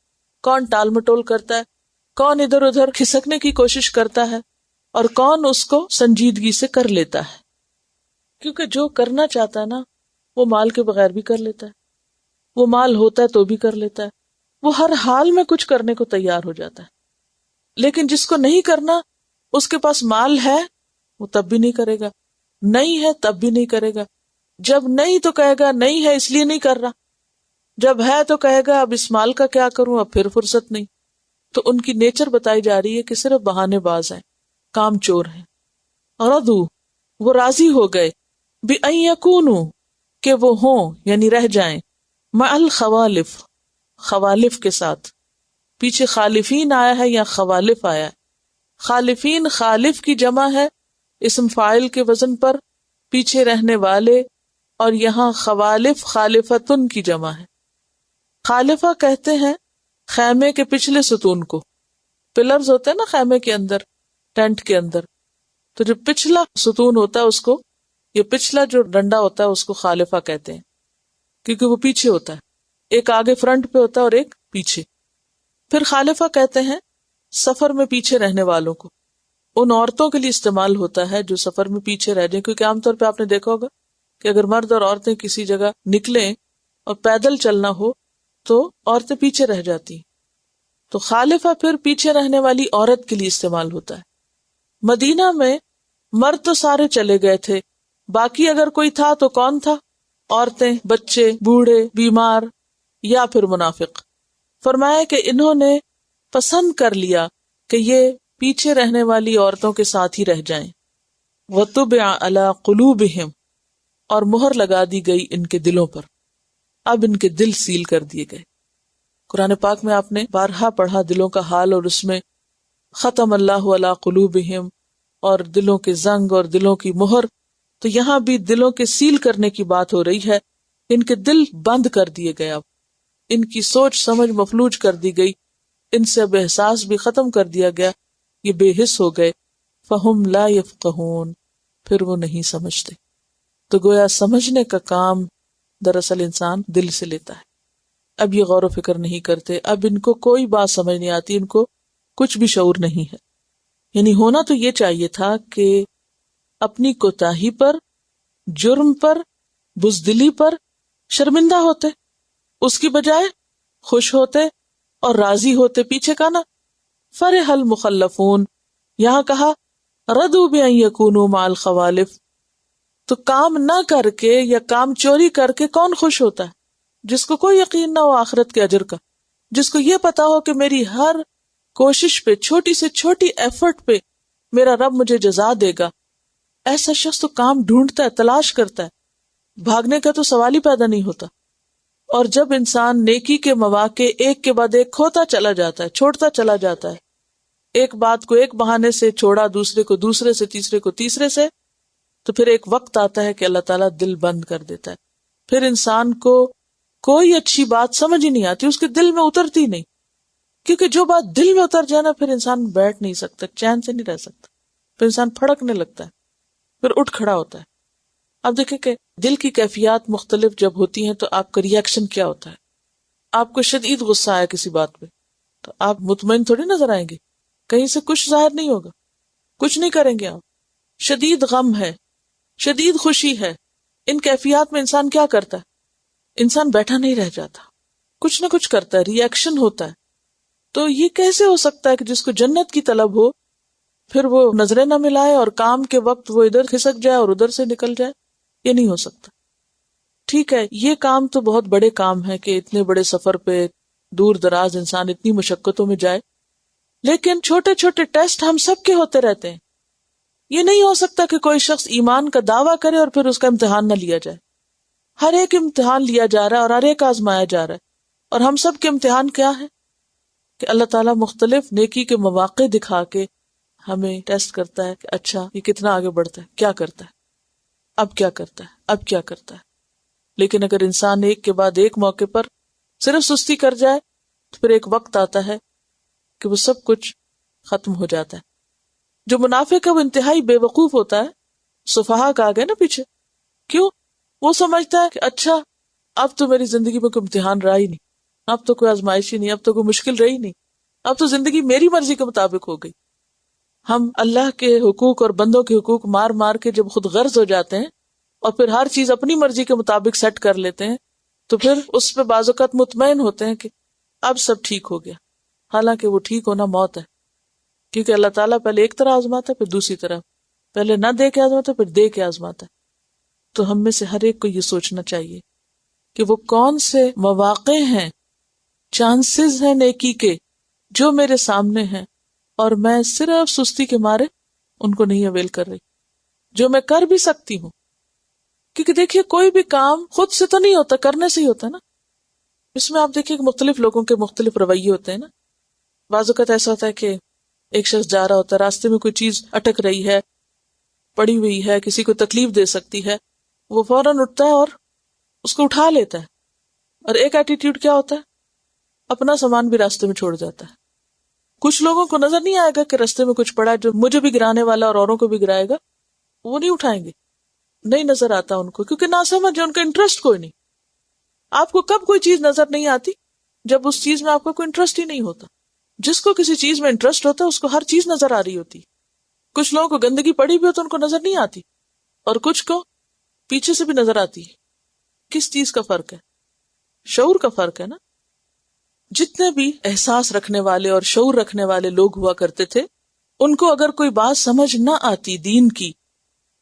کون ٹال مٹول کرتا ہے، کون ادھر ادھر کھسکنے کی کوشش کرتا ہے، اور کون اس کو سنجیدگی سے کر لیتا ہے۔ کیونکہ جو کرنا چاہتا ہے نا وہ مال کے بغیر بھی کر لیتا ہے، وہ مال ہوتا ہے تو بھی کر لیتا ہے، وہ ہر حال میں کچھ کرنے کو تیار ہو جاتا ہے۔ لیکن جس کو نہیں کرنا، اس کے پاس مال ہے وہ تب بھی نہیں کرے گا، نہیں ہے تب بھی نہیں کرے گا، جب نہیں تو کہے گا نہیں ہے اس لیے نہیں کر رہا، جب ہے تو کہے گا اب اس مال کا کیا کروں، اب پھر فرصت نہیں۔ تو ان کی نیچر بتائی جا رہی ہے کہ صرف بہانے باز ہیں، کام چور ہیں۔ رضو، وہ راضی ہو گئے، بِأَن يَكُونُوا، کہ وہ ہوں یعنی رہ جائیں، مع الخوالف، خوالف کے ساتھ۔ پیچھے خالفین آیا ہے یا خوالف آیا ہے؟ خالفین خالف کی جمع ہے اسم فاعل کے وزن پر، پیچھے رہنے والے، اور یہاں خوالف خالفتن کی جمع ہے۔ خالفہ کہتے ہیں خیمے کے پچھلے ستون کو، پلرز ہوتے ہیں نا خیمے کے اندر، ٹینٹ کے اندر، تو جو پچھلا ستون ہوتا ہے اس کو، یہ پچھلا جو ڈنڈا ہوتا ہے اس کو خالفہ کہتے ہیں، کیونکہ وہ پیچھے ہوتا ہے، ایک آگے فرنٹ پہ ہوتا ہے اور ایک پیچھے۔ پھر خالفہ کہتے ہیں سفر میں پیچھے رہنے والوں کو، ان عورتوں کے لیے استعمال ہوتا ہے جو سفر میں پیچھے رہ جائیں، کیونکہ عام طور پہ آپ نے دیکھا ہوگا کہ اگر مرد اور عورتیں کسی جگہ نکلیں اور پیدل چلنا ہو تو عورتیں پیچھے رہ جاتی، تو خالفہ پھر پیچھے رہنے والی عورت کے لیے استعمال ہوتا ہے۔ مدینہ میں مرد تو سارے چلے گئے تھے، باقی اگر کوئی تھا تو کون تھا؟ عورتیں، بچے، بوڑھے، بیمار یا پھر منافق۔ فرمایا کہ انہوں نے پسند کر لیا کہ یہ پیچھے رہنے والی عورتوں کے ساتھ ہی رہ جائیں۔ وَطُبِعَ عَلَى قُلُوبِهِمْ، اور مہر لگا دی گئی ان کے دلوں پر، اب ان کے دل سیل کر دیے گئے۔ قرآن پاک میں آپ نے بارہا پڑھا دلوں کا حال، اور اس میں ختم اللہ علی قلوبہم اور دلوں کے زنگ اور دلوں کی مہر، تو یہاں بھی دلوں کے سیل کرنے کی بات ہو رہی ہے، ان کے دل بند کر دیے گئے، اب ان کی سوچ سمجھ مفلوج کر دی گئی، ان سے اب احساس بھی ختم کر دیا گیا، یہ بے حس ہو گئے۔ فہم لا یفقہون، پھر وہ نہیں سمجھتے۔ تو گویا سمجھنے کا کام دراصل انسان دل سے لیتا ہے۔ اب یہ غور و فکر نہیں کرتے، اب ان کو کوئی بات سمجھ نہیں آتی، ان کو کچھ بھی شعور نہیں ہے۔ یعنی ہونا تو یہ چاہیے تھا کہ اپنی کوتاہی پر، جرم پر، بزدلی پر شرمندہ ہوتے، اس کی بجائے خوش ہوتے اور راضی ہوتے۔ پیچھے کا نا فرح المخلفون، یہاں کہا ردوا بأن یکونوا مع الخوالف۔ تو کام نہ کر کے یا کام چوری کر کے کون خوش ہوتا ہے؟ جس کو کوئی یقین نہ ہو آخرت کے اجر کا، جس کو یہ پتا ہو کہ میری ہر کوشش پہ، چھوٹی سے چھوٹی ایفرٹ پہ میرا رب مجھے جزا دے گا، ایسا شخص تو کام ڈھونڈتا ہے، تلاش کرتا ہے، بھاگنے کا تو سوال ہی پیدا نہیں ہوتا۔ اور جب انسان نیکی کے مواقع ایک کے بعد ایک کھوتا چلا جاتا ہے، چھوڑتا چلا جاتا ہے، ایک بات کو ایک بہانے سے چھوڑا، دوسرے کو دوسرے سے، تیسرے کو تیسرے سے، تو پھر ایک وقت آتا ہے کہ اللہ تعالیٰ دل بند کر دیتا ہے، پھر انسان کو کوئی اچھی بات سمجھ ہی نہیں آتی، اس کے دل میں اترتی نہیں، کیونکہ جو بات دل میں اتر جائے نا پھر انسان بیٹھ نہیں سکتا، چین سے نہیں رہ سکتا، پھر انسان پھڑکنے لگتا ہے، پھر اٹھ کھڑا ہوتا ہے۔ اب دیکھیں کہ دل کی کیفیات مختلف جب ہوتی ہیں تو آپ کا ری ایکشن کیا ہوتا ہے۔ آپ کو شدید غصہ آیا کسی بات پہ تو آپ مطمئن تھوڑی نظر آئیں گے، کہیں سے کچھ ظاہر نہیں ہوگا، کچھ نہیں کریں گے آپ۔ شدید غم ہے، شدید خوشی ہے، ان کیفیات میں انسان کیا کرتا ہے؟ انسان بیٹھا نہیں رہ جاتا، کچھ نہ کچھ کرتا ہے، ری ایکشن ہوتا ہے۔ تو یہ کیسے ہو سکتا ہے کہ جس کو جنت کی طلب ہو پھر وہ نظریں نہ ملائے اور کام کے وقت وہ ادھر کھسک جائے اور ادھر سے نکل جائے، یہ نہیں ہو سکتا. ٹھیک ہے یہ کام تو بہت بڑے کام ہے کہ اتنے بڑے سفر پہ دور دراز انسان اتنی مشقتوں میں جائے، لیکن چھوٹے چھوٹے ٹیسٹ ہم سب کے ہوتے رہتے ہیں. یہ نہیں ہو سکتا کہ کوئی شخص ایمان کا دعویٰ کرے اور پھر اس کا امتحان نہ لیا جائے. ہر ایک امتحان لیا جا رہا ہے اور ہر ایک آزمایا جا رہا ہے. اور ہم سب کے امتحان کیا ہے کہ اللہ تعالیٰ مختلف نیکی کے مواقع دکھا کے ہمیں ٹیسٹ کرتا ہے کہ اچھا یہ کتنا آگے بڑھتا ہے، کیا کرتا ہے، اب کیا کرتا ہے، اب کیا کرتا ہے. لیکن اگر انسان ایک کے بعد ایک موقع پر صرف سستی کر جائے تو پھر ایک وقت آتا ہے کہ وہ سب کچھ ختم ہو جاتا ہے. جو منافق ہے وہ انتہائی بے وقوف ہوتا ہے. سفہا کا آگے نا پیچھے، کیوں؟ وہ سمجھتا ہے کہ اچھا اب تو میری زندگی میں کوئی امتحان رہا ہی نہیں، اب تو کوئی آزمائش ہی نہیں، اب تو کوئی مشکل رہی نہیں، اب تو زندگی میری مرضی کے مطابق ہو گئی. ہم اللہ کے حقوق اور بندوں کے حقوق مار مار کے جب خود غرض ہو جاتے ہیں اور پھر ہر چیز اپنی مرضی کے مطابق سیٹ کر لیتے ہیں تو پھر اس پہ بعض اوقات مطمئن ہوتے ہیں کہ اب سب ٹھیک ہو گیا، حالانکہ وہ ٹھیک ہونا موت ہے. کیونکہ اللہ تعالیٰ پہلے ایک طرح آزماتا ہے پھر دوسری طرح، پہلے نہ دے کے آزماتا ہے پھر دے کے آزماتا ہے. تو ہم میں سے ہر ایک کو یہ سوچنا چاہیے کہ وہ کون سے مواقع ہیں، چانسز ہیں نیکی کے جو میرے سامنے ہیں اور میں صرف سستی کے مارے ان کو نہیں اویل کر رہی، جو میں کر بھی سکتی ہوں. کیونکہ دیکھیے کوئی بھی کام خود سے تو نہیں ہوتا، کرنے سے ہی ہوتا ہے نا. اس میں آپ دیکھیے کہ مختلف لوگوں کے مختلف رویے ہوتے ہیں نا. بعض اوقات ایسا ہوتا ہے کہ ایک شخص جا رہا ہوتا ہے، راستے میں کوئی چیز اٹک رہی ہے، پڑی ہوئی ہے، کسی کو تکلیف دے سکتی ہے، وہ فوراً اٹھتا ہے اور اس کو اٹھا لیتا ہے. اور ایک ایٹیٹیوڈ کیا ہوتا ہے، اپنا سامان بھی راستے میں چھوڑ جاتا ہے. کچھ لوگوں کو نظر نہیں آئے گا کہ راستے میں کچھ پڑا جو مجھے بھی گرانے والا اور اوروں کو بھی گرائے گا، وہ نہیں اٹھائیں گے، نہیں نظر آتا ان کو، کیونکہ نہ سمجھ، ان کا انٹرسٹ کوئی نہیں. آپ کو کب کوئی چیز نظر نہیں آتی؟ جب اس چیز میں آپ کا کوئی انٹرسٹ ہی نہیں ہوتا. جس کو کسی چیز میں انٹرسٹ ہوتا ہے اس کو ہر چیز نظر آ رہی ہوتی. کچھ لوگوں کو گندگی پڑی بھی ہو تو ان کو نظر نہیں آتی اور کچھ کو پیچھے سے بھی نظر آتی ہے. کس چیز کا فرق ہے؟ شعور کا فرق ہے نا. جتنے بھی احساس رکھنے والے اور شعور رکھنے والے لوگ ہوا کرتے تھے، ان کو اگر کوئی بات سمجھ نہ آتی دین کی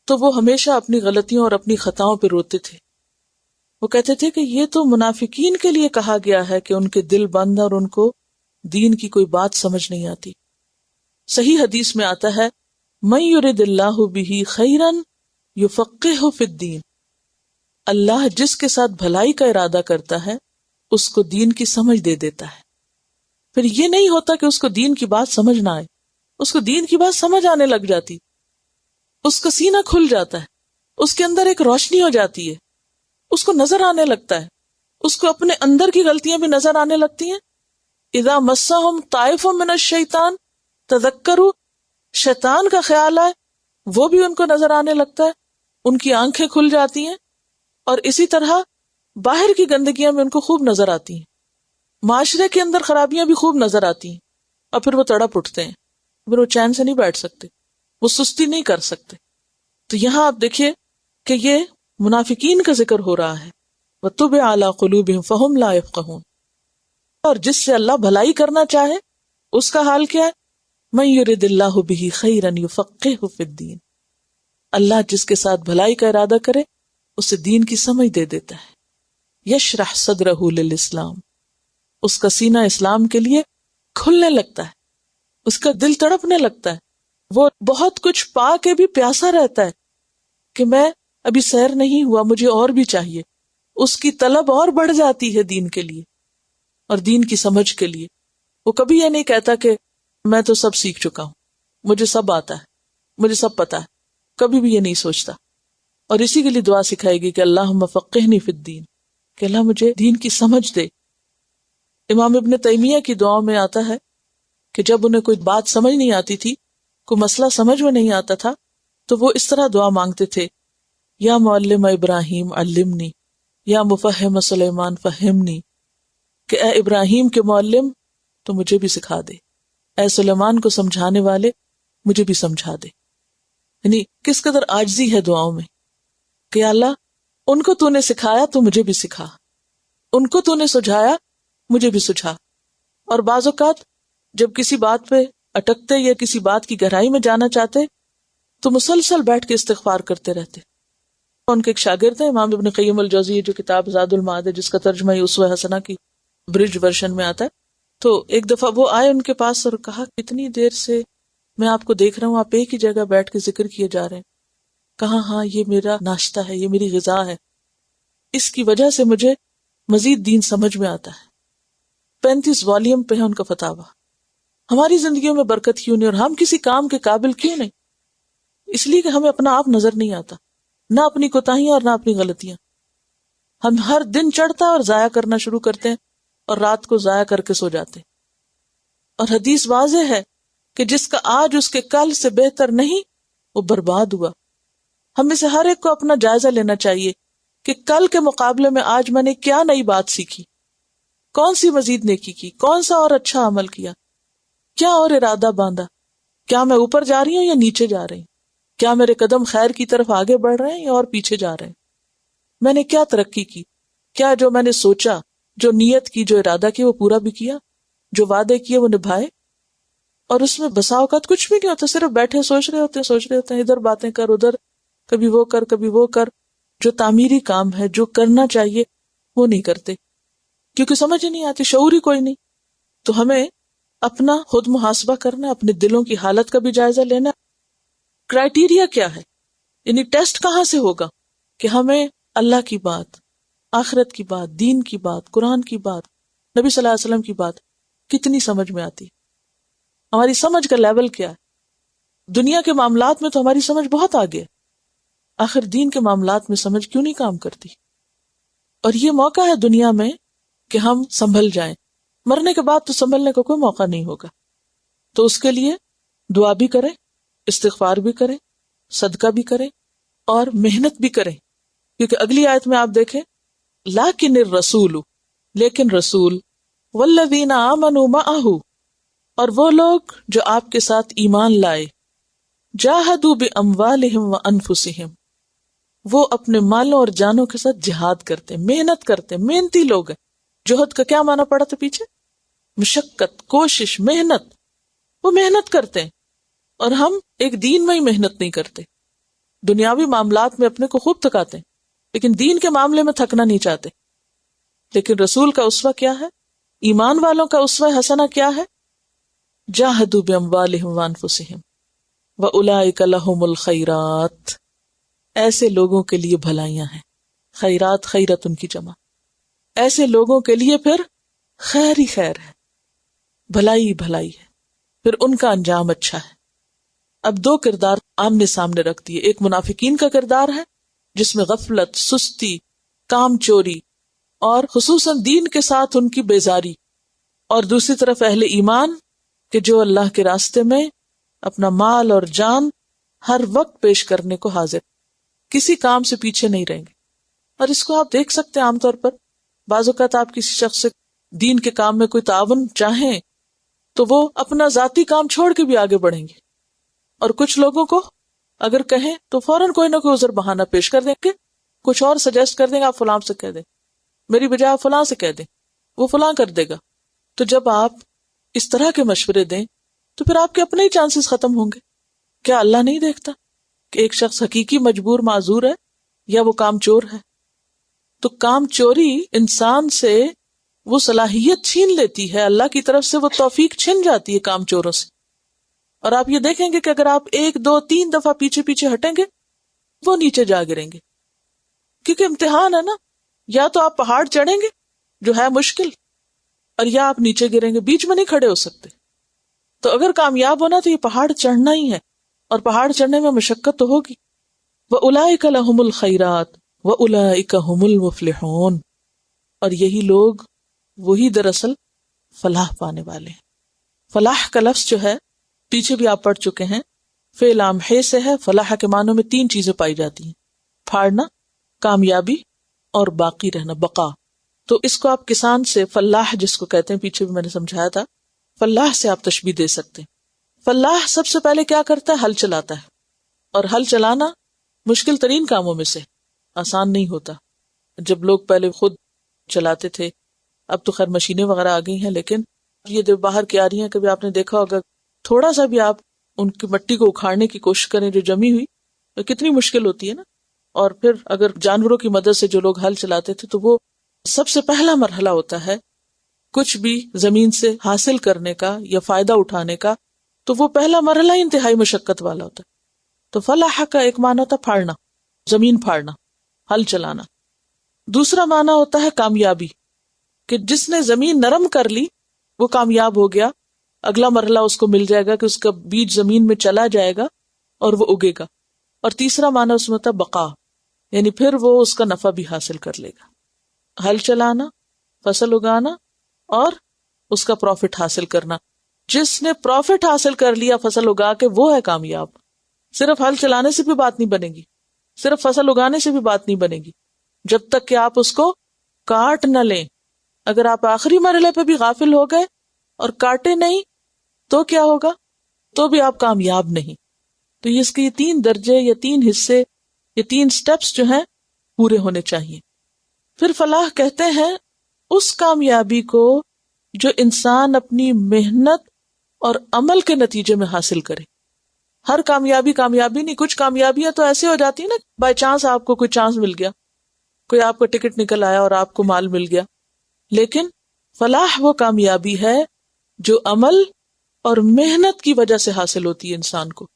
تو وہ ہمیشہ اپنی غلطیوں اور اپنی خطاؤں پہ روتے تھے. وہ کہتے تھے کہ یہ تو منافقین کے لیے کہا گیا ہے کہ ان کے دل بند اور ان کو دین کی کوئی بات سمجھ نہیں آتی. صحیح حدیث میں آتا ہے من یرد اللہ بہ خیرا یفقہہ فی الدین، اللہ جس کے ساتھ بھلائی کا ارادہ کرتا ہے اس کو دین کی سمجھ دے دیتا ہے. پھر یہ نہیں ہوتا کہ اس کو دین کی بات سمجھ نہ آئے، اس کو دین کی بات سمجھ آنے لگ جاتی، اس کا سینہ کھل جاتا ہے، اس کے اندر ایک روشنی ہو جاتی ہے، اس کو نظر آنے لگتا ہے، اس کو اپنے اندر کی غلطیاں بھی نظر آنے لگتی ہیں. اذا مسہم طائف من الشیطان تذکروا، شیطان کا خیال آئے وہ بھی ان کو نظر آنے لگتا ہے، ان کی آنکھیں کھل جاتی ہیں. اور اسی طرح باہر کی گندگیاں بھی ان کو خوب نظر آتی ہیں، معاشرے کے اندر خرابیاں بھی خوب نظر آتی ہیں، اور پھر وہ تڑپ اٹھتے ہیں، پھر وہ چین سے نہیں بیٹھ سکتے، وہ سستی نہیں کر سکتے. تو یہاں آپ دیکھیے کہ یہ منافقین کا ذکر ہو رہا ہے، وَطُبِعَ عَلَىٰ قُلُوبِهِمْ فَهُمْ لَا يَفْقَهُونَ. اور جس سے اللہ بھلائی کرنا چاہے اس کا حال کیا ہے؟ مَن يُرِدِ اللَّهُ بِهِ خَيْرًا يُفَقِّهْهُ فِي الدِّينِ، اللہ جس کے ساتھ بھلائی کا ارادہ کرے اسے دین کی سمجھ دے دیتا ہے. یشرح صدرہ للاسلام، اس کا سینہ اسلام کے لیے کھلنے لگتا ہے، اس کا دل تڑپنے لگتا ہے، وہ بہت کچھ پا کے بھی پیاسا رہتا ہے کہ میں ابھی سیر نہیں ہوا، مجھے اور بھی چاہیے. اس کی طلب اور بڑھ جاتی ہے دین کے لیے اور دین کی سمجھ کے لیے. وہ کبھی یہ نہیں کہتا کہ میں تو سب سیکھ چکا ہوں، مجھے سب آتا ہے، مجھے سب پتا ہے، کبھی بھی یہ نہیں سوچتا. اور اسی کے لیے دعا سکھائے گی کہ اللہم فقہنی فی الدین، کہ اللہ مجھے دین کی سمجھ دے. امام ابن تیمیہ کی دعاؤں میں آتا ہے کہ جب انہیں کوئی بات سمجھ نہیں آتی تھی، کوئی مسئلہ سمجھ میں نہیں آتا تھا، تو وہ اس طرح دعا مانگتے تھے، یا معلم ابراہیم علمنی، یا مفہم سلیمان فہمنی، کہ اے ابراہیم کے معلم تو مجھے بھی سکھا دے، اے سلیمان کو سمجھانے والے مجھے بھی سمجھا دے. یعنی کس قدر عاجزی ہے دعاؤں میں کہ اللہ ان کو تو نے سکھایا تو مجھے بھی سکھا، ان کو تو نے سجھایا مجھے بھی سجھا. اور بعض اوقات جب کسی بات پہ اٹکتے یا کسی بات کی گہرائی میں جانا چاہتے تو مسلسل بیٹھ کے استغفار کرتے رہتے. ان کے ایک شاگرد ہیں امام ابن قیم الجوزی، جو کتاب زاد المعاد ہے جس کا ترجمہ اسوہ حسنہ کی برج ورژن میں آتا ہے، تو ایک دفعہ وہ آئے ان کے پاس اور کہا کتنی دیر سے میں آپ کو دیکھ رہا ہوں، آپ ایک ہی جگہ بیٹھ کے ذکر کیے جا رہے ہیں. کہا ہاں یہ میرا ناشتہ ہے، یہ میری غذا ہے، اس کی وجہ سے مجھے مزید دین سمجھ میں آتا ہے. 35 والیوم پہ ہے ان کا فتاوی. ہماری زندگیوں میں برکت کیوں نہیں اور ہم کسی کام کے قابل کیوں نہیں؟ اس لیے کہ ہمیں اپنا آپ نظر نہیں آتا، نہ اپنی کوتاہیاں اور نہ اپنی غلطیاں. ہم ہر دن چڑھتا اور ضائع کرنا شروع کرتے ہیں اور رات کو ضائع کر کے سو جاتے ہیں. اور حدیث واضح ہے کہ جس کا آج اس کے کل سے بہتر نہیں وہ برباد ہوا. ہم میں سے ہر ایک کو اپنا جائزہ لینا چاہیے کہ کل کے مقابلے میں آج میں نے کیا نئی بات سیکھی، کون سی مزید نیکی کی، کون سا اور اچھا عمل کیا، کیا اور ارادہ باندھا، کیا میں اوپر جا رہی ہوں یا نیچے جا رہی ہوں، کیا میرے قدم خیر کی طرف آگے بڑھ رہے ہیں یا اور پیچھے جا رہے ہیں، میں نے کیا ترقی کی، کیا جو میں نے سوچا، جو نیت کی، جو ارادہ کی وہ پورا بھی کیا، جو وعدے کیے وہ نبھائے. اور اس میں بسا اوقات کچھ بھی نہیں ہوتا، صرف بیٹھے سوچ رہے ہوتے ہیں ادھر باتیں کر ادھر، کبھی وہ کر کبھی وہ کر. جو تعمیری کام ہے، جو کرنا چاہیے وہ نہیں کرتے کیونکہ سمجھ ہی نہیں آتی، شعور ہی کوئی نہیں. تو ہمیں اپنا خود محاسبہ کرنا، اپنے دلوں کی حالت کا بھی جائزہ لینا. کرائیٹیریا کیا ہے، یعنی ٹیسٹ کہاں سے ہوگا کہ ہمیں اللہ کی بات، آخرت کی بات، دین کی بات، قرآن کی بات، نبی صلی اللہ علیہ وسلم کی بات کتنی سمجھ میں آتی، ہماری سمجھ کا لیول کیا ہے. دنیا کے معاملات میں تو ہماری سمجھ بہت آگے ہے، آخر دین کے معاملات میں سمجھ کیوں نہیں کام کرتی؟ اور یہ موقع ہے دنیا میں کہ ہم سنبھل جائیں. مرنے کے بعد تو سنبھلنے کا کوئی موقع نہیں ہوگا. تو اس کے لیے دعا بھی کریں، استغفار بھی کریں، صدقہ بھی کریں اور محنت بھی کریں. کیونکہ اگلی آیت میں آپ دیکھیں لیکن الرسول، لیکن رسول، والذین آمنوا معہ، اور وہ لوگ جو آپ کے ساتھ ایمان لائے، جاہدوا باموالہم وانفسہم، وہ اپنے مالوں اور جانوں کے ساتھ جہاد کرتے، محنت کرتے، محنتی لوگ ہیں. جوہد کا کیا معنی پڑا تھا پیچھے؟ مشقت، کوشش، محنت. وہ محنت کرتے ہیں اور ہم ایک دین میں ہی محنت نہیں کرتے. دنیاوی معاملات میں اپنے کو خوب تھکاتے ہیں لیکن دین کے معاملے میں تھکنا نہیں چاہتے. لیکن رسول کا اسوہ کیا ہے؟ ایمان والوں کا اسوہ حسنہ کیا ہے؟ جاہدوا باموالہم وانفسہم واولئک لہم الخیرات، ایسے لوگوں کے لیے بھلائیاں ہیں. خیرات، خیرت ان کی جمع، ایسے لوگوں کے لیے پھر خیر ہی خیر ہے، بھلائی ہی بھلائی ہے، پھر ان کا انجام اچھا ہے. اب دو کردار آمنے سامنے رکھ دیے. ایک منافقین کا کردار ہے جس میں غفلت، سستی، کام چوری اور خصوصاً دین کے ساتھ ان کی بیزاری، اور دوسری طرف اہل ایمان کہ جو اللہ کے راستے میں اپنا مال اور جان ہر وقت پیش کرنے کو حاضر، کسی کام سے پیچھے نہیں رہیں گے. اور اس کو آپ دیکھ سکتے ہیں عام طور پر بعض اوقات آپ کسی شخص سے دین کے کام میں کوئی تعاون چاہیں تو وہ اپنا ذاتی کام چھوڑ کے بھی آگے بڑھیں گے، اور کچھ لوگوں کو اگر کہیں تو فوراً کوئی نہ کوئی عذر بہانہ پیش کر دیں گے، کچھ اور سجیسٹ کر دیں گے، آپ فلاں سے کہہ دیں، میری بجائے آپ فلاں سے کہہ دیں، وہ فلاں کر دے گا. تو جب آپ اس طرح کے مشورے دیں تو پھر آپ کے اپنے ہی چانسز ختم ہوں گے. کیا اللہ نہیں دیکھتا کہ ایک شخص حقیقی مجبور معذور ہے یا وہ کام چور ہے؟ تو کام چوری انسان سے وہ صلاحیت چھین لیتی ہے، اللہ کی طرف سے وہ توفیق چھن جاتی ہے کام چوروں سے. اور آپ یہ دیکھیں گے کہ اگر آپ 1 2 3 دفعہ پیچھے پیچھے ہٹیں گے وہ نیچے جا گریں گے. کیونکہ امتحان ہے نا، یا تو آپ پہاڑ چڑھیں گے جو ہے مشکل، اور یا آپ نیچے گریں گے، بیچ میں نہیں کھڑے ہو سکتے. تو اگر کامیاب ہونا تو یہ پہاڑ چڑھنا ہی ہے، اور پہاڑ چڑھنے میں مشقت تو ہوگی. وَأُولَئِكَ لَهُمُ الْخَيْرَاتُ وَأُولَئِكَ هُمُ الْمُفْلِحُونَ، اور یہی لوگ وہی دراصل فلاح پانے والے ہیں. فلاح کا لفظ جو ہے پیچھے بھی آپ پڑھ چکے ہیں، فعل عام ہے سے ہے. فلاح کے معنوں میں 3 چیزیں پائی جاتی ہیں: پھاڑنا، کامیابی اور باقی رہنا، بقا. تو اس کو آپ کسان سے، فلاح جس کو کہتے ہیں، پیچھے بھی میں نے سمجھایا تھا، فلاح سے آپ تشبیہ دے سکتے ہیں. فلاح سب سے پہلے کیا کرتا ہے؟ ہل چلاتا ہے. اور ہل چلانا مشکل ترین کاموں میں سے، آسان نہیں ہوتا. جب لوگ پہلے خود چلاتے تھے، اب تو خیر مشینیں وغیرہ آ گئی ہیں، لیکن یہ جو باہر کی آ رہی ہیں، کبھی آپ نے دیکھا ہوگا تھوڑا سا بھی آپ ان کی مٹی کو اکھاڑنے کی کوشش کریں جو جمی ہوئی، تو کتنی مشکل ہوتی ہے نا. اور پھر اگر جانوروں کی مدد سے جو لوگ ہل چلاتے تھے، تو وہ سب سے پہلا مرحلہ ہوتا ہے کچھ بھی زمین سے حاصل کرنے کا یا فائدہ اٹھانے کا، تو وہ پہلا مرحلہ انتہائی مشقت والا ہوتا ہے. تو فلاح کا ایک معنی ہوتا پھاڑنا، زمین پھاڑنا، ہل چلانا. دوسرا معنی ہوتا ہے کامیابی، کہ جس نے زمین نرم کر لی وہ کامیاب ہو گیا. اگلا مرحلہ اس کو مل جائے گا کہ اس کا بیج زمین میں چلا جائے گا اور وہ اگے گا. اور تیسرا معنی اس میں ہوتا ہے بقا، یعنی پھر وہ اس کا نفع بھی حاصل کر لے گا. ہل چلانا، فصل اگانا اور اس کا پروفٹ حاصل کرنا. جس نے پروفٹ حاصل کر لیا فصل اگا کے، وہ ہے کامیاب. صرف ہل چلانے سے بھی بات نہیں بنے گی، صرف فصل اگانے سے بھی بات نہیں بنے گی، جب تک کہ آپ اس کو کاٹ نہ لیں. اگر آپ آخری مرحلے پہ بھی غافل ہو گئے اور کاٹے نہیں تو کیا ہوگا؟ تو بھی آپ کامیاب نہیں. تو یہ اس کے 3 درجے یا 3 حصے یا 3 سٹیپس جو ہیں پورے ہونے چاہیے. پھر فلاح کہتے ہیں اس کامیابی کو جو انسان اپنی محنت اور عمل کے نتیجے میں حاصل کرے. ہر کامیابی نہیں، کچھ کامیابیاں تو ایسے ہو جاتی ہیں نا، بائی چانس آپ کو کوئی چانس مل گیا، کوئی آپ کا ٹکٹ نکل آیا اور آپ کو مال مل گیا. لیکن فلاح وہ کامیابی ہے جو عمل اور محنت کی وجہ سے حاصل ہوتی ہے. انسان کو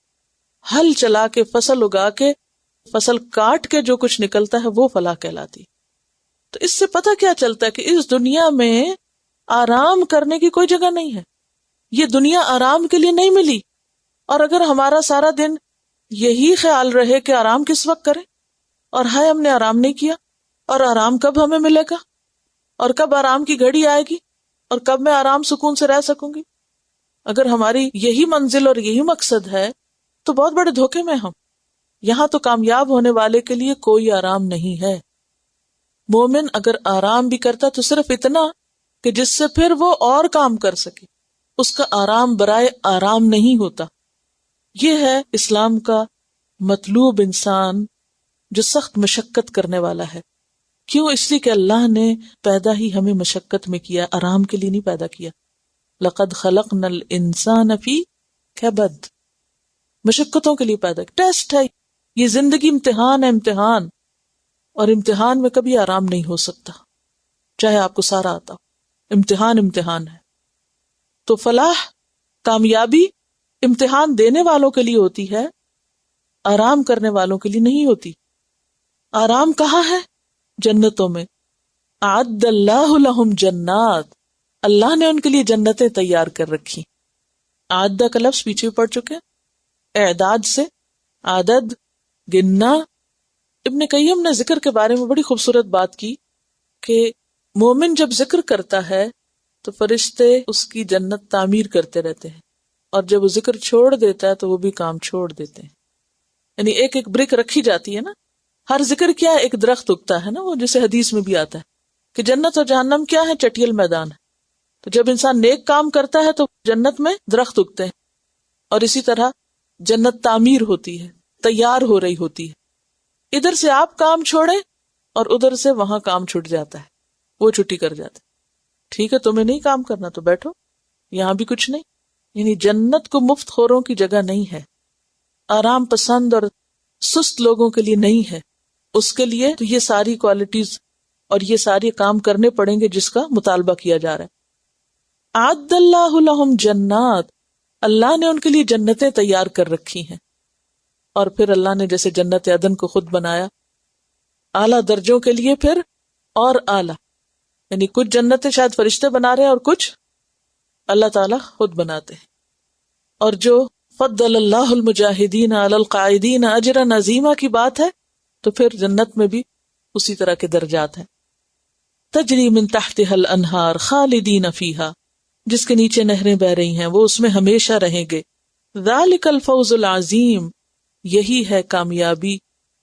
ہل چلا کے، فصل اگا کے، فصل کاٹ کے جو کچھ نکلتا ہے وہ فلاح کہلاتی. تو اس سے پتہ کیا چلتا ہے کہ اس دنیا میں آرام کرنے کی کوئی جگہ نہیں ہے. یہ دنیا آرام کے لیے نہیں ملی. اور اگر ہمارا سارا دن یہی خیال رہے کہ آرام کس وقت کریں، اور ہائے ہم نے آرام نہیں کیا، اور آرام کب ہمیں ملے گا، اور کب آرام کی گھڑی آئے گی، اور کب میں آرام سکون سے رہ سکوں گی، اگر ہماری یہی منزل اور یہی مقصد ہے تو بہت بڑے دھوکے میں ہم. یہاں تو کامیاب ہونے والے کے لیے کوئی آرام نہیں ہے. مومن اگر آرام بھی کرتا تو صرف اتنا کہ جس سے پھر وہ اور کام کر سکے. اس کا آرام برائے آرام نہیں ہوتا. یہ ہے اسلام کا مطلوب انسان جو سخت مشقت کرنے والا ہے. کیوں؟ اس لیے کہ اللہ نے پیدا ہی ہمیں مشقت میں کیا، آرام کے لیے نہیں پیدا کیا. لقد خلقنا الانسان فی کبد، مشقتوں کے لیے پیدا کیا. ٹیسٹ ہے یہ، زندگی امتحان ہے، امتحان. اور امتحان میں کبھی آرام نہیں ہو سکتا، چاہے آپ کو سارا آتا ہو. امتحان ہے. تو فلاح، کامیابی امتحان دینے والوں کے لیے ہوتی ہے، آرام کرنے والوں کے لیے نہیں ہوتی. آرام کہاں ہے؟ جنتوں میں. اعد اللہ لہم جنات، اللہ نے ان کے لیے جنتیں تیار کر رکھی. اعدہ کا لفظ پیچھے پڑ چکے، اعداد سے عدد، گننا. ابن قیم نے ذکر کے بارے میں بڑی خوبصورت بات کی کہ مومن جب ذکر کرتا ہے تو فرشتے اس کی جنت تعمیر کرتے رہتے ہیں، اور جب وہ ذکر چھوڑ دیتا ہے تو وہ بھی کام چھوڑ دیتے ہیں. یعنی ایک ایک برک رکھی جاتی ہے نا. ہر ذکر کیا ہے؟ ایک درخت اگتا ہے نا، وہ جسے حدیث میں بھی آتا ہے کہ جنت اور جہنم کیا ہے؟ چٹیل میدان ہے. تو جب انسان نیک کام کرتا ہے تو جنت میں درخت اگتے ہیں، اور اسی طرح جنت تعمیر ہوتی ہے، تیار ہو رہی ہوتی ہے. ادھر سے آپ کام چھوڑیں اور ادھر سے وہاں کام چھوٹ جاتا ہے، وہ چھٹی کر جاتا ہے. ٹھیک ہے تمہیں نہیں کام کرنا تو بیٹھو، یہاں بھی کچھ نہیں. یعنی جنت کو مفت خوروں کی جگہ نہیں ہے، آرام پسند اور سست لوگوں کے لیے نہیں ہے. اس کے لیے تو یہ ساری کوالٹیز اور یہ سارے کام کرنے پڑیں گے جس کا مطالبہ کیا جا رہا ہے. اعد اللہ لہم جنات، اللہ نے ان کے لیے جنتیں تیار کر رکھی ہیں. اور پھر اللہ نے جیسے جنت عدن کو خود بنایا اعلیٰ درجوں کے لیے، پھر اور اعلیٰ، یعنی کچھ جنتیں شاید فرشتے بنا رہے ہیں اور کچھ اللہ تعالیٰ خود بناتے ہیں. اور جو فضل اللہ المجاہدین علی القاعدین اجرا عظیما کی بات ہے تو پھر جنت میں بھی اسی طرح کے درجات ہیں. تجری من تحتها الانہار خالدین فیہا، جس کے نیچے نہریں بہ رہی ہیں وہ اس میں ہمیشہ رہیں گے. ذالک الفوز العظیم، یہی ہے کامیابی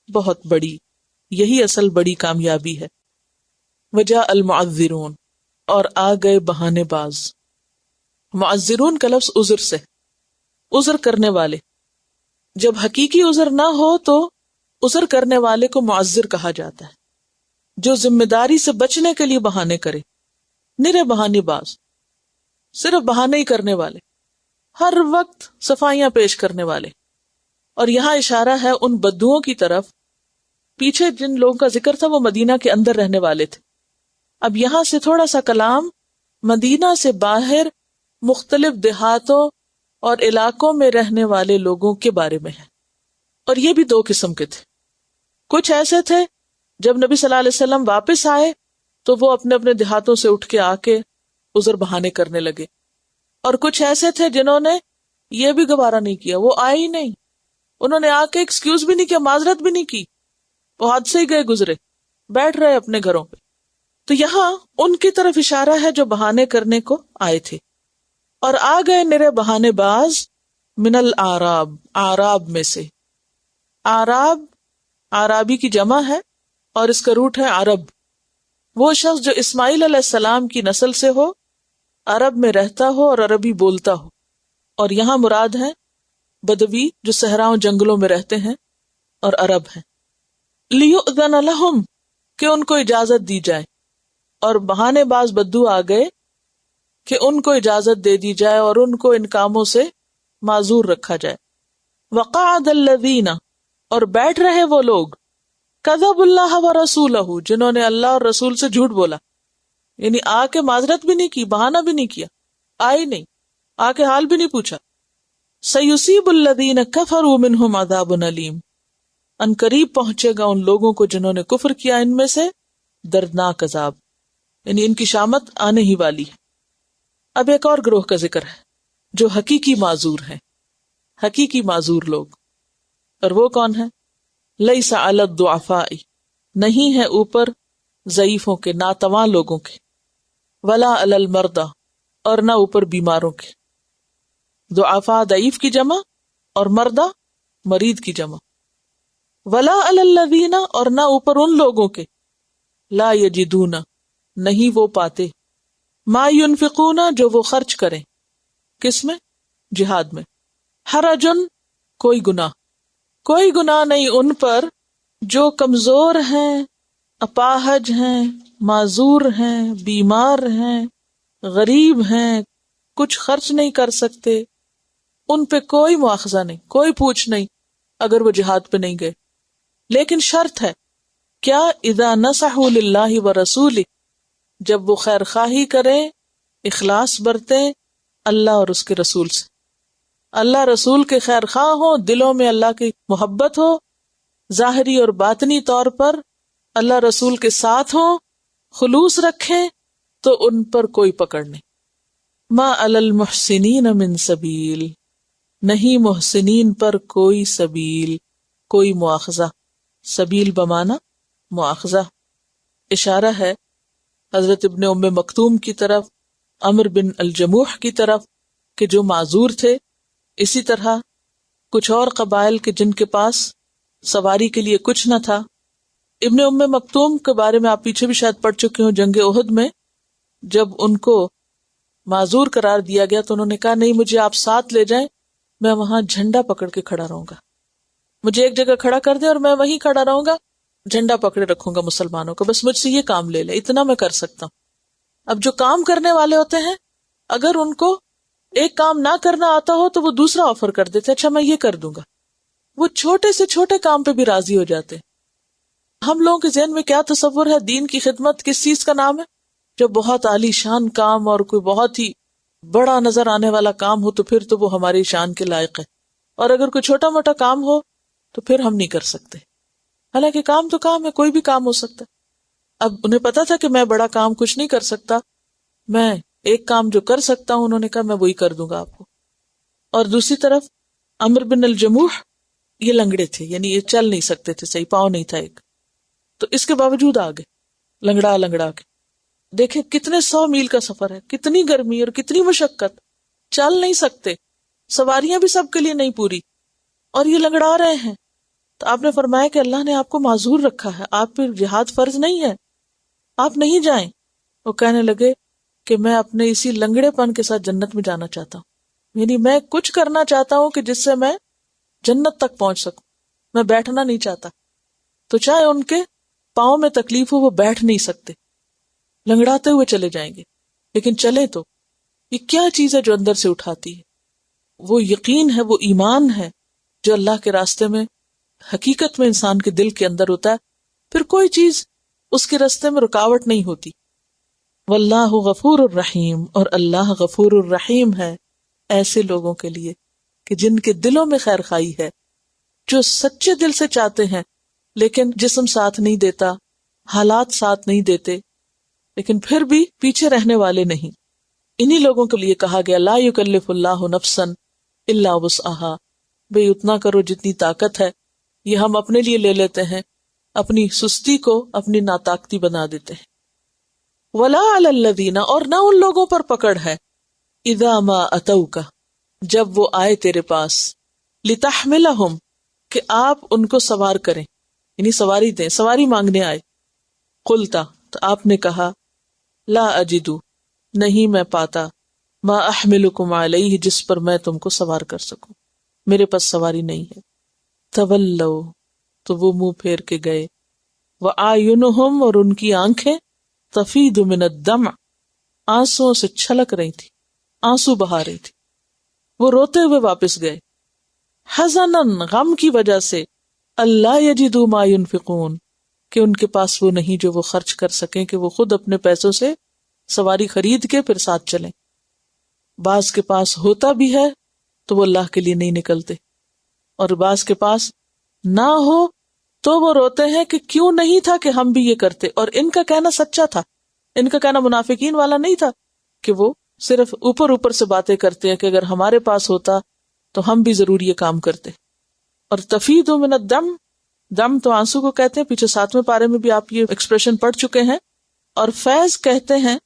بہت بڑی، یہی اصل بڑی کامیابی ہے. وجاء المعذرون، اور آ گئے بہانے باز. معذرون کا لفظ عذر سے، عذر کرنے والے. جب حقیقی عذر نہ ہو تو عذر کرنے والے کو معذر کہا جاتا ہے، جو ذمہ داری سے بچنے کے لیے بہانے کرے. نرے بہانے باز، صرف بہانے ہی کرنے والے. ہر وقت صفائیاں پیش کرنے والے. اور یہاں اشارہ ہے ان بدوؤں کی طرف. پیچھے جن لوگوں کا ذکر تھا وہ مدینہ کے اندر رہنے والے تھے. اب یہاں سے تھوڑا سا کلام مدینہ سے باہر مختلف دیہاتوں اور علاقوں میں رہنے والے لوگوں کے بارے میں ہے. اور یہ بھی دو قسم کے تھے. کچھ ایسے تھے جب نبی صلی اللہ علیہ وسلم واپس آئے تو وہ اپنے اپنے دیہاتوں سے اٹھ کے آ کے عذر بہانے کرنے لگے. اور کچھ ایسے تھے جنہوں نے یہ بھی گوارا نہیں کیا، وہ آئے ہی نہیں، انہوں نے آ کے ایکسکیوز بھی نہیں کیا، معذرت بھی نہیں کی، وہ حد سے ہی گئے گزرے، بیٹھ رہے اپنے گھروں پہ. تو یہاں ان کی طرف اشارہ ہے جو بہانے کرنے کو آئے تھے. اور آ گئے نرے بہانے باز من الاعراب، اعراب میں سے. اعراب اعرابی کی جمع ہے اور اس کا روٹ ہے عرب. وہ شخص جو اسماعیل علیہ السلام کی نسل سے ہو، عرب میں رہتا ہو اور عربی بولتا ہو. اور یہاں مراد ہے بدوی جو صحراؤں جنگلوں میں رہتے ہیں اور عرب ہیں. لیؤذن لہم، کہ ان کو اجازت دی جائے. اور بہانے باز بدو آ گئے کہ ان کو اجازت دے دی جائے اور ان کو ان کاموں سے معذور رکھا جائے. وقعد الذین، اور بیٹھ رہے وہ لوگ، کذبوا اللہ ورسولہ، جنہوں نے اللہ اور رسول سے جھوٹ بولا. یعنی آ کے معذرت بھی نہیں کی، بہانہ بھی نہیں کیا، آئی نہیں، آ کے حال بھی نہیں پوچھا. سیصیب الذین کفروا منہم عذاب علیم، ان قریب پہنچے گا ان لوگوں کو جنہوں نے کفر کیا ان میں سے دردناک عذاب، یعنی ان کی شامت آنے ہی والی ہے. اب ایک اور گروہ کا ذکر ہے جو حقیقی معذور ہیں، حقیقی معذور لوگ. اور وہ کون ہے؟ لیس علی الضعفاء، نہیں ہے اوپر ضعیفوں کے، ناتواں لوگوں کے. ولا علی المرضى، اور نہ اوپر بیماروں کے. ضعفاء ضعیف کی جمع اور مردہ مریض کی جمع. ولا علی الذین، اور نہ اوپر ان لوگوں کے، لا یجدون، نہیں وہ پاتے، ما ينفقون، جو وہ خرچ کریں. کس میں؟ جہاد میں. حرجن، کوئی گناہ، کوئی گناہ نہیں ان پر جو کمزور ہیں، اپاہج ہیں، معذور ہیں، بیمار ہیں، غریب ہیں، کچھ خرچ نہیں کر سکتے. ان پہ کوئی مواخذہ نہیں، کوئی پوچھ نہیں اگر وہ جہاد پہ نہیں گئے. لیکن شرط ہے کیا؟ اذا نصحوا للہ ورسولہ، جب وہ خیر خواہی کریں، اخلاص برتیں اللہ اور اس کے رسول سے. اللہ رسول کے خیر خواہ ہوں، دلوں میں اللہ کی محبت ہو، ظاہری اور باطنی طور پر اللہ رسول کے ساتھ ہوں، خلوص رکھیں، تو ان پر کوئی پکڑ نہیں. ما علی المحسنین من سبیل، نہیں محسنین پر کوئی سبیل، کوئی مواخذہ. سبیل بمانا مواخذہ. اشارہ ہے حضرت ابن ام مکتوم کی طرف، عمر بن الجموح کی طرف، کہ جو معذور تھے. اسی طرح کچھ اور قبائل کے جن کے پاس سواری کے لیے کچھ نہ تھا. ابن ام مکتوم کے بارے میں آپ پیچھے بھی شاید پڑھ چکے ہوں، جنگ احد میں جب ان کو معذور قرار دیا گیا تو انہوں نے کہا نہیں، مجھے آپ ساتھ لے جائیں، میں وہاں جھنڈا پکڑ کے کھڑا رہوں گا، مجھے ایک جگہ کھڑا کر دیں اور میں وہیں کھڑا رہوں گا، جھنڈا پکڑے رکھوں گا مسلمانوں کا، بس مجھ سے یہ کام لے لے، اتنا میں کر سکتا ہوں. اب جو کام کرنے والے ہوتے ہیں، اگر ان کو ایک کام نہ کرنا آتا ہو تو وہ دوسرا آفر کر دیتے، اچھا میں یہ کر دوں گا. وہ چھوٹے سے چھوٹے کام پہ بھی راضی ہو جاتے. ہم لوگوں کے ذہن میں کیا تصور ہے دین کی خدمت کس چیز کا نام ہے؟ جو بہت عالی شان کام اور کوئی بہت ہی بڑا نظر آنے والا کام ہو تو پھر تو وہ ہماری شان کے لائق ہے، اور اگر کوئی چھوٹا موٹا کام ہو تو پھر ہم نہیں کر سکتے. حالانکہ کام تو کام ہے، کوئی بھی کام ہو سکتا ہے. اب انہیں پتا تھا کہ میں بڑا کام کچھ نہیں کر سکتا، میں ایک کام جو کر سکتا ہوں، انہوں نے کہا میں وہی کر دوں گا آپ کو. اور دوسری طرف عمر بن الجموح، یہ لنگڑے تھے، یعنی یہ چل نہیں سکتے تھے، صحیح پاؤں نہیں تھا ایک، تو اس کے باوجود آگے لنگڑا لنگڑا کے. دیکھیں کتنے 100 میل کا سفر ہے، کتنی گرمی اور کتنی مشقت، چل نہیں سکتے، سواریاں بھی سب کے لیے نہیں پوری، اور یہ لنگڑا رہے ہیں. تو آپ نے فرمایا کہ اللہ نے آپ کو معذور رکھا ہے، آپ پہ جہاد فرض نہیں ہے، آپ نہیں جائیں. وہ کہنے لگے کہ میں اپنے اسی لنگڑے پن کے ساتھ جنت میں جانا چاہتا ہوں، یعنی میں کچھ کرنا چاہتا ہوں کہ جس سے میں جنت تک پہنچ سکوں، میں بیٹھنا نہیں چاہتا. تو چاہے ان کے پاؤں میں تکلیف ہو، وہ بیٹھ نہیں سکتے، لنگڑاتے ہوئے چلے جائیں گے، لیکن چلیں تو. یہ کیا چیز ہے جو اندر سے اٹھاتی ہے؟ وہ یقین ہے، وہ ایمان ہے جو اللہ کے راستے میں حقیقت میں انسان کے دل کے اندر ہوتا ہے، پھر کوئی چیز اس کے راستے میں رکاوٹ نہیں ہوتی۔ واللہ غفور الرحیم، اور اللہ غفور الرحیم ہے ایسے لوگوں کے لیے کہ جن کے دلوں میں خیر خواہی ہے، جو سچے دل سے چاہتے ہیں، لیکن جسم ساتھ نہیں دیتا، حالات ساتھ نہیں دیتے، لیکن پھر بھی پیچھے رہنے والے نہیں۔ انہی لوگوں کے لیے کہا گیا لا یکلف اللہ نفسا الا وسعها، بھئی اتنا کرو جتنی طاقت ہے۔ یہ ہم اپنے لیے لے لیتے ہیں، اپنی سستی کو اپنی ناطاقتی بنا دیتے ہیں۔ ولا علی الذین، اور نہ ان لوگوں پر پکڑ ہے، اذا ما اتوک، جب وہ آئے تیرے پاس، لتحملہم، کہ آپ ان کو سوار کریں، یعنی سواری دیں، سواری مانگنے آئے۔ قلتا، تو آپ نے کہا، لا اجدو، نہیں میں پاتا، ما احملکم علیہ، جس پر میں تم کو سوار کر سکوں، میرے پاس سواری نہیں ہے۔ تولو، تو وہ منہ پھیر کے گئے، وَأَعْيُنُهُمْ، اور ان کی آنکھیں، تفیض من الدمع، آنسوں سے چھلک رہی تھی، آنسو بہا رہی تھی، وہ روتے ہوئے واپس گئے، حزناً، غم کی وجہ سے، اللہ یجدوا ما ينفقون، کہ ان کے پاس وہ نہیں جو وہ خرچ کر سکیں، کہ وہ خود اپنے پیسوں سے سواری خرید کے پھر ساتھ چلیں۔ بعض کے پاس ہوتا بھی ہے تو وہ اللہ کے لیے نہیں نکلتے، اور بعض کے پاس نہ ہو تو وہ روتے ہیں کہ کیوں نہیں تھا کہ ہم بھی یہ کرتے۔ اور ان کا کہنا سچا تھا، ان کا کہنا منافقین والا نہیں تھا کہ وہ صرف اوپر اوپر سے باتیں کرتے ہیں کہ اگر ہمارے پاس ہوتا تو ہم بھی ضرور یہ کام کرتے۔ اور تفیض من الدم، دم تو آنسو کو کہتے ہیں، پیچھے 7ویں پارے میں بھی آپ یہ ایکسپریشن پڑھ چکے ہیں۔ اور فیض کہتے ہیں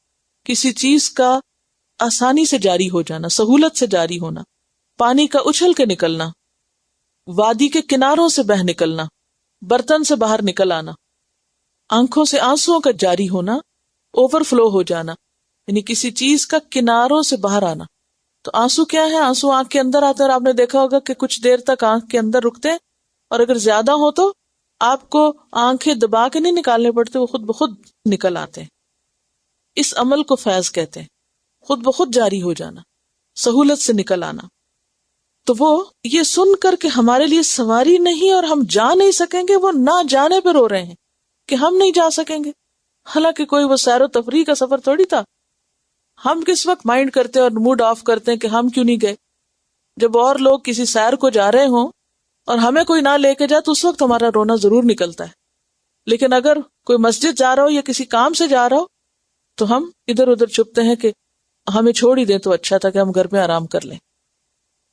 کسی چیز کا آسانی سے جاری ہو جانا، سہولت سے جاری ہونا، پانی کا اچھل کے نکلنا، وادی کے کناروں سے بہہ نکلنا، برتن سے باہر نکل آنا، آنکھوں سے آنسوؤں کا جاری ہونا، اوور فلو ہو جانا، یعنی کسی چیز کا کناروں سے باہر آنا۔ تو آنسو کیا ہے؟ آنسو آنکھ کے اندر آتے ہیں، اور آپ نے دیکھا ہوگا کہ کچھ دیر تک آنکھ کے اندر رکتے ہیں، اور اگر زیادہ ہو تو آپ کو آنکھیں دبا کے نہیں نکالنے پڑتے، وہ خود بخود نکل آتے ہیں۔ اس عمل کو فیض کہتے ہیں، خود بخود جاری ہو جانا، سہولت سے نکل آنا۔ تو وہ یہ سن کر کہ ہمارے لیے سواری نہیں اور ہم جا نہیں سکیں گے، وہ نہ جانے پہ رو رہے ہیں کہ ہم نہیں جا سکیں گے، حالانکہ کوئی وہ سیر و تفریح کا سفر تھوڑی تھا۔ ہم کس وقت مائنڈ کرتے اور موڈ آف کرتے ہیں کہ ہم کیوں نہیں گئے؟ جب اور لوگ کسی سیر کو جا رہے ہوں اور ہمیں کوئی نہ لے کے جائے تو اس وقت ہمارا رونا ضرور نکلتا ہے، لیکن اگر کوئی مسجد جا رہا ہو یا کسی کام سے جا رہا ہو تو ہم ادھر ادھر چھپتے ہیں کہ ہمیں چھوڑ ہی دیں تو اچھا تھا، کہ ہم گھر میں آرام کر لیں۔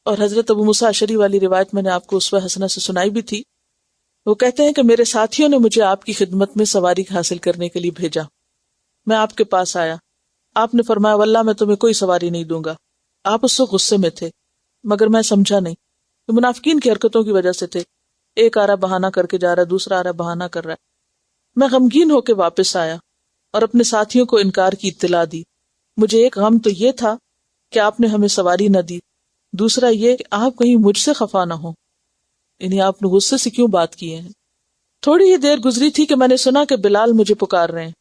اور حضرت ابو موسیٰ اشعری والی روایت میں نے آپ کو اسوہ حسنہ سے سنائی بھی تھی، وہ کہتے ہیں کہ میرے ساتھیوں نے مجھے آپ کی خدمت میں سواری حاصل کرنے کے لیے بھیجا، میں آپ کے پاس آیا، آپ نے فرمایا واللہ میں تمہیں کوئی سواری نہیں دوں گا۔ آپ اس وقت غصے میں تھے، مگر میں سمجھا نہیں، یہ منافقین کی حرکتوں کی وجہ سے تھے، ایک آ رہا بہانہ کر کے جا رہا ہے، دوسرا آ رہا بہانہ کر رہا ہے۔ میں غمگین ہو کے واپس آیا اور اپنے ساتھیوں کو انکار کی اطلاع دی۔ مجھے ایک غم تو یہ تھا کہ آپ نے ہمیں سواری نہ دی، دوسرا یہ کہ آپ کہیں مجھ سے خفا نہ ہو، یعنی آپ نے غصے سے کیوں بات کیے ہیں۔ تھوڑی ہی دیر گزری تھی کہ میں نے سنا کہ بلال مجھے پکار رہے ہیں،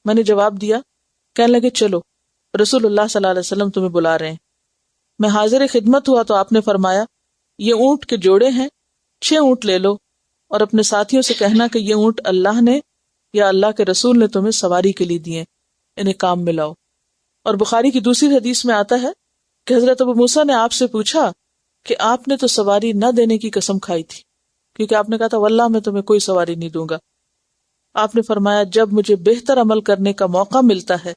میں نے جواب دیا، کہنے لگے چلو رسول اللہ صلی اللہ علیہ وسلم تمہیں بلا رہے ہیں۔ میں حاضر خدمت ہوا تو آپ نے فرمایا یہ اونٹ کے جوڑے ہیں، 6 اونٹ لے لو اور اپنے ساتھیوں سے کہنا کہ یہ اونٹ اللہ نے یا اللہ کے رسول نے تمہیں سواری کے لیے دیے، انہیں کام میں لاؤ۔ اور بخاری کی دوسری حدیث میں آتا ہے کہ حضرت ابو موسیٰ نے آپ سے پوچھا کہ آپ نے تو سواری نہ دینے کی قسم کھائی تھی، کیونکہ آپ نے کہا تھا واللہ میں تمہیں کوئی سواری نہیں دوں گا۔ آپ نے فرمایا جب مجھے بہتر عمل کرنے کا موقع ملتا ہے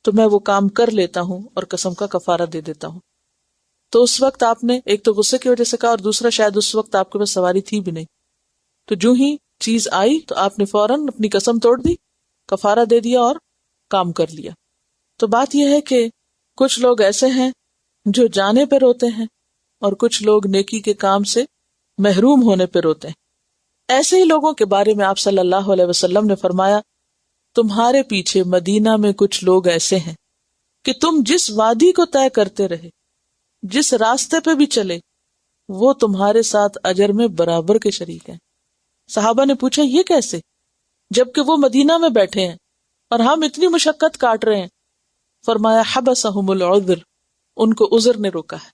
تو میں وہ کام کر لیتا ہوں اور قسم کا کفارہ دے دیتا ہوں۔ تو اس وقت آپ نے ایک تو غصے کی وجہ سے کہا، اور دوسرا شاید اس وقت آپ کے پاس سواری تھی بھی نہیں، تو جو ہی چیز آئی تو آپ نے فوراً اپنی قسم توڑ دی، کفارہ دے دیا اور کام کر لیا۔ تو بات یہ ہے کہ کچھ لوگ ایسے ہیں جو جانے پہ روتے ہیں اور کچھ لوگ نیکی کے کام سے محروم ہونے پہ روتے ہیں۔ ایسے ہی لوگوں کے بارے میں آپ صلی اللہ علیہ وسلم نے فرمایا تمہارے پیچھے مدینہ میں کچھ لوگ ایسے ہیں کہ تم جس وادی کو طے کرتے رہے، جس راستے پہ بھی چلے، وہ تمہارے ساتھ اجر میں برابر کے شریک ہیں۔ صحابہ نے پوچھا یہ کیسے، جبکہ وہ مدینہ میں بیٹھے ہیں اور ہم اتنی مشقت کاٹ رہے ہیں؟ فرمایا حبسہم العذر، ان کو عذر نے روکا ہے،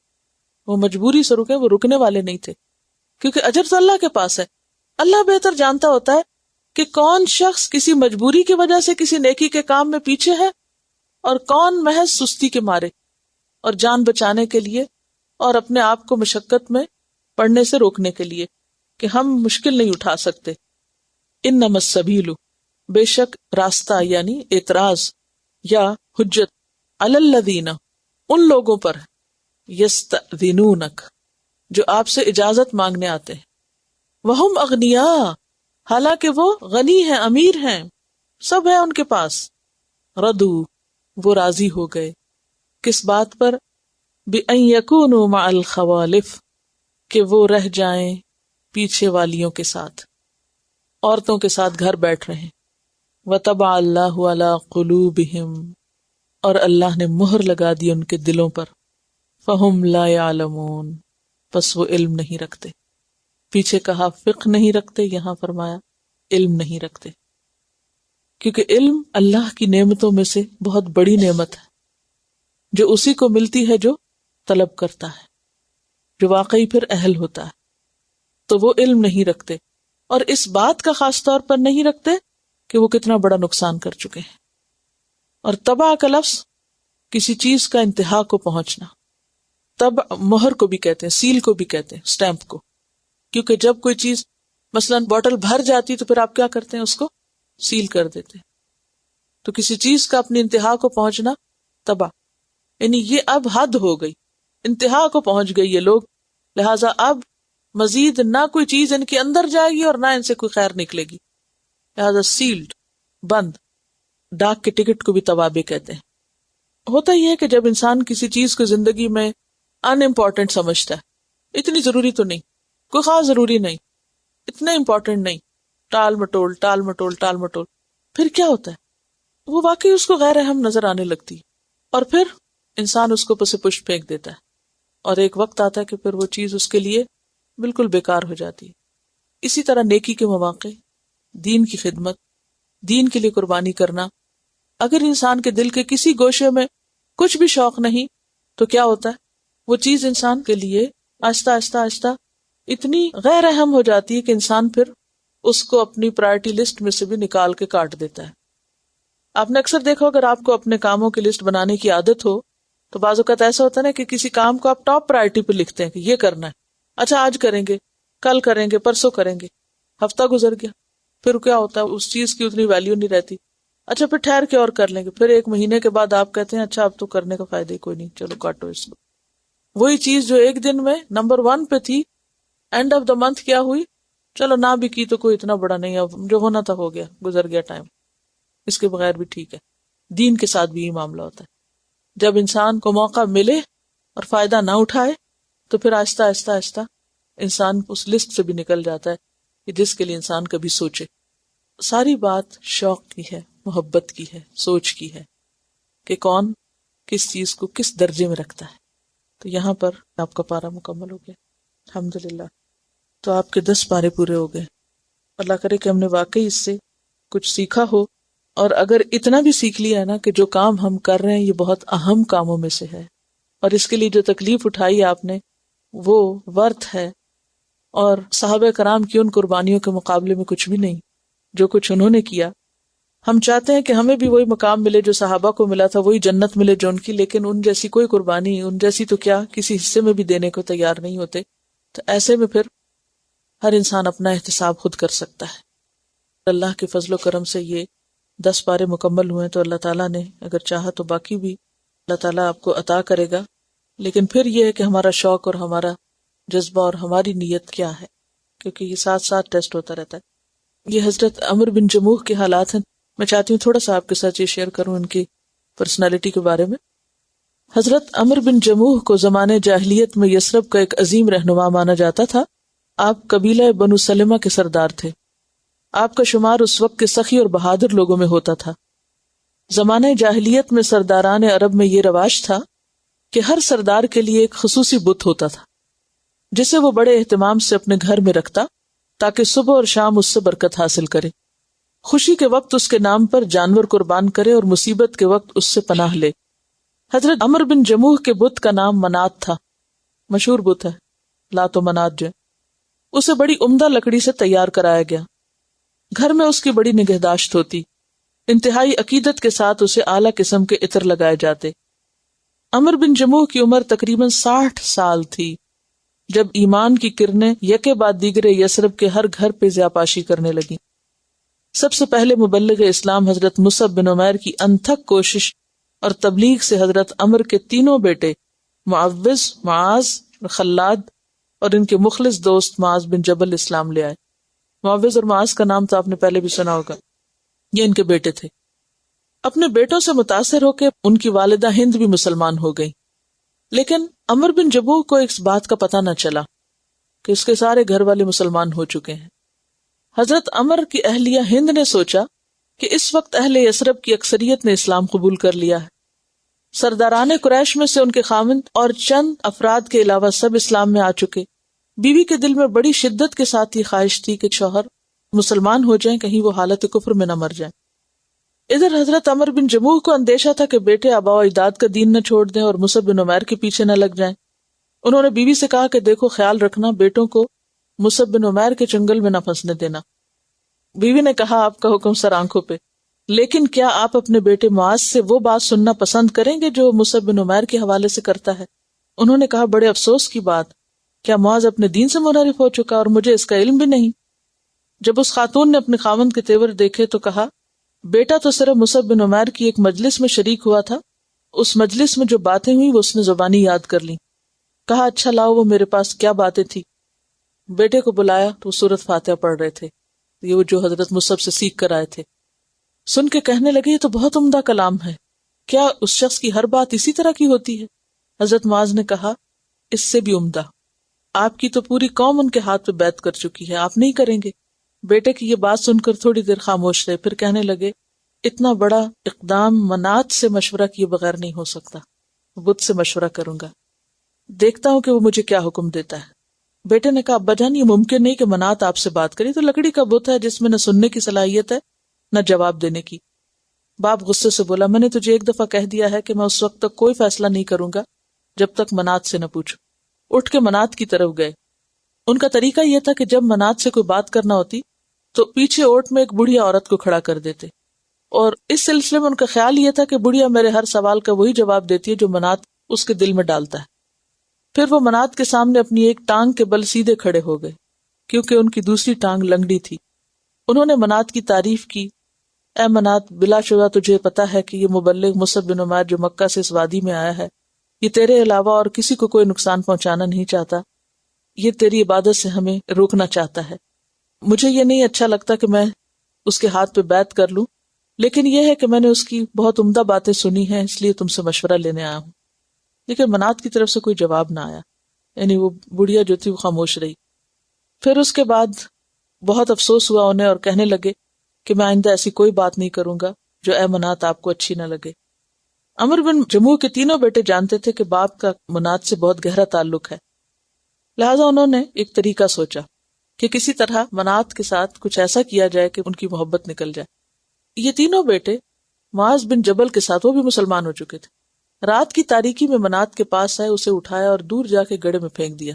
وہ مجبوری سے رکے، وہ رکنے والے نہیں تھے، کیونکہ اجر تو اللہ کے پاس ہے. اللہ بہتر جانتا ہوتا ہے کہ کون شخص کسی مجبوری کی وجہ سے کسی نیکی کے کام میں پیچھے ہے اور کون محض سستی کے مارے اور جان بچانے کے لیے اور اپنے آپ کو مشقت میں پڑنے سے روکنے کے لیے کہ ہم مشکل نہیں اٹھا سکتے. انما السبیل، بے شک راستہ یعنی اعتراض یا حجت، علی الذین، ان لوگوں پر، یستأذنونک، جو آپ سے اجازت مانگنے آتے ہیں، وہم اغنیاء، حالانکہ وہ غنی ہیں، امیر ہیں، سب ہے ان کے پاس، ردو، وہ راضی ہو گئے، کس بات پر، بِأَن یکونوا مع الخوالف، کہ وہ رہ جائیں پیچھے والیوں کے ساتھ، عورتوں کے ساتھ گھر بیٹھ رہے ہیں. وَطَبَعَ اللَّهُ عَلَى قُلُوبِهِمْ، اور اللہ نے مہر لگا دی ان کے دلوں پر، فَهُمْ لَا يَعْلَمُونَ، پس وہ علم نہیں رکھتے. پیچھے کہا فقہ نہیں رکھتے، یہاں فرمایا علم نہیں رکھتے، کیونکہ علم اللہ کی نعمتوں میں سے بہت بڑی نعمت ہے جو اسی کو ملتی ہے جو طلب کرتا ہے، جو واقعی پھر اہل ہوتا ہے. تو وہ علم نہیں رکھتے، اور اس بات کا خاص طور پر نہیں رکھتے کہ وہ کتنا بڑا نقصان کر چکے ہیں. اور تبع کا لفظ کسی چیز کا انتہا کو پہنچنا، تبع مہر کو بھی کہتے ہیں، سیل کو بھی کہتے ہیں، سٹیمپ کو، کیونکہ جب کوئی چیز مثلا بوٹل بھر جاتی تو پھر آپ کیا کرتے ہیں، اس کو سیل کر دیتے ہیں. تو کسی چیز کا اپنی انتہا کو پہنچنا تبع، یعنی یہ اب حد ہو گئی، انتہا کو پہنچ گئی یہ لوگ، لہٰذا اب مزید نہ کوئی چیز ان کے اندر جائے گی اور نہ ان سے کوئی خیر نکلے گی، لہٰذا سیلڈ، بند. ڈاک کے ٹکٹ کو بھی توابع کہتے ہیں. ہوتا یہ ہے کہ جب انسان کسی چیز کو زندگی میں ان امپورٹنٹ سمجھتا ہے، اتنی ضروری تو نہیں، کوئی خاص ضروری نہیں، اتنا امپورٹنٹ نہیں، ٹال مٹول ٹال مٹول ٹال مٹول، پھر کیا ہوتا ہے، وہ واقعی اس کو غیر اہم نظر آنے لگتی ہے، اور پھر انسان اس کو پس پشت پھینک دیتا ہے، اور ایک وقت آتا ہے کہ پھر وہ چیز اس کے لیے بالکل بیکار ہو جاتی ہے. اسی طرح نیکی کے مواقع، دین کی خدمت، دین کے لیے قربانی کرنا، اگر انسان کے دل کے کسی گوشے میں کچھ بھی شوق نہیں تو کیا ہوتا ہے، وہ چیز انسان کے لیے آہستہ آہستہ آہستہ اتنی غیر اہم ہو جاتی ہے کہ انسان پھر اس کو اپنی پرائرٹی لسٹ میں سے بھی نکال کے کاٹ دیتا ہے. آپ نے اکثر دیکھا، اگر آپ کو اپنے کاموں کی لسٹ بنانے کی عادت ہو تو بعض اوقات ایسا ہوتا ہے نا کہ کسی کام کو آپ ٹاپ پرائرٹی پہ لکھتے ہیں کہ یہ کرنا ہے، اچھا آج کریں گے، کل کریں گے، پرسوں کریں گے، ہفتہ گزر گیا، پھر کیا ہوتا ہے، اس چیز کی اتنی ویلیو نہیں رہتی، اچھا پھر ٹھہر کے اور کر لیں گے، پھر ایک مہینے کے بعد آپ کہتے ہیں اچھا اب تو کرنے کا فائدہ ہی کوئی نہیں، چلو کاٹو اس کو. وہی چیز جو ایک دن میں نمبر 1 پہ تھی، اینڈ آف دا منتھ کیا ہوئی، چلو نہ بھی کی تو کوئی اتنا بڑا نہیں، اب جو ہونا تھا ہو گیا، گزر گیا ٹائم، اس کے بغیر بھی ٹھیک ہے. دین کے ساتھ بھی یہ معاملہ ہوتا ہے، جب انسان کو موقع ملے اور فائدہ نہ اٹھائے تو پھر آہستہ آہستہ آہستہ انسان اس لسٹ سے بھی نکل جاتا ہے کہ جس کے لیے انسان کبھی سوچے. ساری بات شوق کی ہے، محبت کی ہے، سوچ کی ہے کہ کون کس چیز کو کس درجے میں رکھتا ہے. تو یہاں پر آپ کا پارہ مکمل ہو گیا الحمدللہ. تو آپ کے 10 پارے پورے ہو گئے. اللہ کرے کہ ہم نے واقعی اس سے کچھ سیکھا ہو، اور اگر اتنا بھی سیکھ لیا ہے نا کہ جو کام ہم کر رہے ہیں یہ بہت اہم کاموں میں سے ہے، اور اس کے لیے جو تکلیف اٹھائی آپ نے وہ ورتھ ہے، اور صحابہ کرام کی ان قربانیوں کے مقابلے میں کچھ بھی نہیں جو کچھ انہوں نے کیا. ہم چاہتے ہیں کہ ہمیں بھی وہی مقام ملے جو صحابہ کو ملا تھا، وہی جنت ملے جو ان کی، لیکن ان جیسی کوئی قربانی، ان جیسی تو کیا کسی حصے میں بھی دینے کو تیار نہیں ہوتے. تو ایسے میں پھر ہر انسان اپنا احتساب خود کر سکتا ہے. اللہ کے فضل و کرم سے یہ 10 پارے مکمل ہوئے، تو اللہ تعالیٰ نے اگر چاہا تو باقی بھی اللہ تعالیٰ آپ کو عطا کرے گا. لیکن پھر یہ ہے کہ ہمارا شوق اور ہمارا جذبہ اور ہماری نیت کیا ہے، کیونکہ یہ ساتھ ساتھ ٹیسٹ ہوتا رہتا ہے. یہ حضرت عمرو بن جموح کے حالات ہیں. میں چاہتی ہوں تھوڑا سا آپ کے ساتھ یہ شیئر کروں ان کی پرسنالٹی کے بارے میں. حضرت عمرو بن جموح کو زمانے جاہلیت میں یثرب کا ایک عظیم رہنما مانا جاتا تھا. آپ قبیلہ بنو سلمہ کے سردار تھے. آپ کا شمار اس وقت کے سخی اور بہادر لوگوں میں ہوتا تھا. زمانے جاہلیت میں سرداران عرب میں یہ رواج تھا کہ ہر سردار کے لیے ایک خصوصی بت ہوتا تھا جسے وہ بڑے اہتمام سے اپنے گھر میں رکھتا تاکہ صبح اور شام اس سے برکت حاصل کرے. خوشی کے وقت اس کے نام پر جانور قربان کرے اور مصیبت کے وقت اس سے پناہ لے. حضرت عمرو بن جموح کے بت کا نام منات تھا. مشہور بت ہے لات و منات جو، اسے بڑی عمدہ لکڑی سے تیار کرایا گیا. گھر میں اس کی بڑی نگہداشت ہوتی، انتہائی عقیدت کے ساتھ اسے اعلیٰ قسم کے عطر لگائے جاتے. عمر بن جموح کی عمر تقریباً 60 سال تھی جب ایمان کی کرنیں یکے بعد دیگرے یثرب کے ہر گھر پہ ضیاءپاشی کرنے لگیں. سب سے پہلے مبلغ اسلام حضرت مصعب بن عمیر کی انتھک کوشش اور تبلیغ سے حضرت عمر کے تینوں بیٹے معوذ، معاذ اور خلاد اور ان کے مخلص دوست معاذ بن جبل اسلام لے آئے. معوذ اور معاذ کا نام تو آپ نے پہلے بھی سنا ہوگا، یہ ان کے بیٹے تھے. اپنے بیٹوں سے متاثر ہو کے ان کی والدہ ہند بھی مسلمان ہو گئی، لیکن عمر بن جموح کو اس بات کا پتہ نہ چلا کہ اس کے سارے گھر والے مسلمان ہو چکے ہیں. حضرت عمر کی اہلیہ ہند نے سوچا کہ اس وقت اہل یثرب کی اکثریت نے اسلام قبول کر لیا ہے. سرداران قریش میں سے ان کے خاوند اور چند افراد کے علاوہ سب اسلام میں آ چکے. بیوی کے دل میں بڑی شدت کے ساتھ یہ خواہش تھی کہ شوہر مسلمان ہو جائیں، کہیں وہ حالت کفر میں نہ مر جائیں. ادھر حضرت عمر بن جموح کو اندیشہ تھا کہ بیٹے آباء و اجداد کا دین نہ چھوڑ دیں اور مصعب بن عمیر کے پیچھے نہ لگ جائیں. انہوں نے بیوی سے کہا کہ دیکھو خیال رکھنا بیٹوں کو مصعب بن عمیر کے چنگل میں نہ پھنسنے دینا. بیوی نے کہا آپ کا حکم سر آنکھوں پہ، لیکن کیا آپ اپنے بیٹے معاذ سے وہ بات سننا پسند کریں گے جو مصعب بن عمیر کے حوالے سے کرتا ہے؟ انہوں نے کہا بڑے افسوس کی بات، کیا معاذ اپنے دین سے منحرف ہو چکا اور مجھے اس کا علم بھی نہیں؟ جب اس خاتون نے اپنے خاوند کے تیور دیکھے تو کہا بیٹا تو صرف مصعب بن عمیر کی ایک مجلس میں شریک ہوا تھا، اس مجلس میں جو باتیں ہوئی وہ اس نے زبانی یاد کر لی. کہا اچھا لاؤ وہ میرے پاس کیا باتیں تھی. بیٹے کو بلایا تو وہ سورۃ فاتحہ پڑھ رہے تھے، یہ وہ جو حضرت مصعب سے سیکھ کر آئے تھے. سن کے کہنے لگے یہ تو بہت عمدہ کلام ہے، کیا اس شخص کی ہر بات اسی طرح کی ہوتی ہے؟ حضرت معاذ نے کہا اس سے بھی عمدہ، آپ کی تو پوری قوم ان کے ہاتھ پہ بیعت کر چکی ہے، آپ نہیں کریں گے؟ بیٹے کی یہ بات سن کر تھوڑی دیر خاموش رہے، پھر کہنے لگے اتنا بڑا اقدام منات سے مشورہ کیے بغیر نہیں ہو سکتا، بت سے مشورہ کروں گا، دیکھتا ہوں کہ وہ مجھے کیا حکم دیتا ہے. بیٹے نے کہا ابا جان یہ ممکن نہیں کہ منات آپ سے بات کرے، تو لکڑی کا بت ہے جس میں نہ سننے کی صلاحیت ہے نہ جواب دینے کی. باپ غصے سے بولا میں نے تجھے ایک دفعہ کہہ دیا ہے کہ میں اس وقت تک کوئی فیصلہ نہیں کروں گا جب تک منات سے نہ پوچھوں. اٹھ کے منات کی طرف گئے. ان کا طریقہ یہ تھا کہ جب منات سے کوئی بات کرنا ہوتی تو پیچھے اوٹ میں ایک بڑھیا عورت کو کھڑا کر دیتے، اور اس سلسلے میں ان کا خیال یہ تھا کہ بڑھیا میرے ہر سوال کا وہی جواب دیتی ہے جو منات اس کے دل میں ڈالتا ہے. پھر وہ منات کے سامنے اپنی ایک ٹانگ کے بل سیدھے کھڑے ہو گئے کیونکہ ان کی دوسری ٹانگ لنگڑی تھی. انہوں نے منات کی تعریف کی، اے منات بلا شبہ تجھے پتا ہے کہ یہ مبلغ مصعب بن عمیر جو مکہ سے اس وادی میں آیا ہے یہ تیرے علاوہ اور کسی کو کوئی نقصان پہنچانا نہیں چاہتا، یہ تیری عبادت سے ہمیں روکنا چاہتا ہے. مجھے یہ نہیں اچھا لگتا کہ میں اس کے ہاتھ پہ بیعت کر لوں، لیکن یہ ہے کہ میں نے اس کی بہت عمدہ باتیں سنی ہیں اس لیے تم سے مشورہ لینے آیا ہوں. لیکن منات کی طرف سے کوئی جواب نہ آیا، یعنی وہ بڑھیا جو تھی وہ خاموش رہی. پھر اس کے بعد بہت افسوس ہوا انہیں اور کہنے لگے کہ میں آئندہ ایسی کوئی بات نہیں کروں گا جو اے منات آپ کو اچھی نہ لگے. عمر بن جموح کے تینوں بیٹے جانتے تھے کہ باپ کا منات سے بہت گہرا تعلق ہے، لہذا انہوں نے ایک طریقہ سوچا کہ کسی طرح منات کے ساتھ کچھ ایسا کیا جائے کہ ان کی محبت نکل جائے. یہ تینوں بیٹے معاذ بن جبل کے ساتھ وہ بھی مسلمان ہو چکے تھے. رات کی تاریکی میں منات کے پاس آئے، اسے اٹھایا اور دور جا کے گڑھے میں پھینک دیا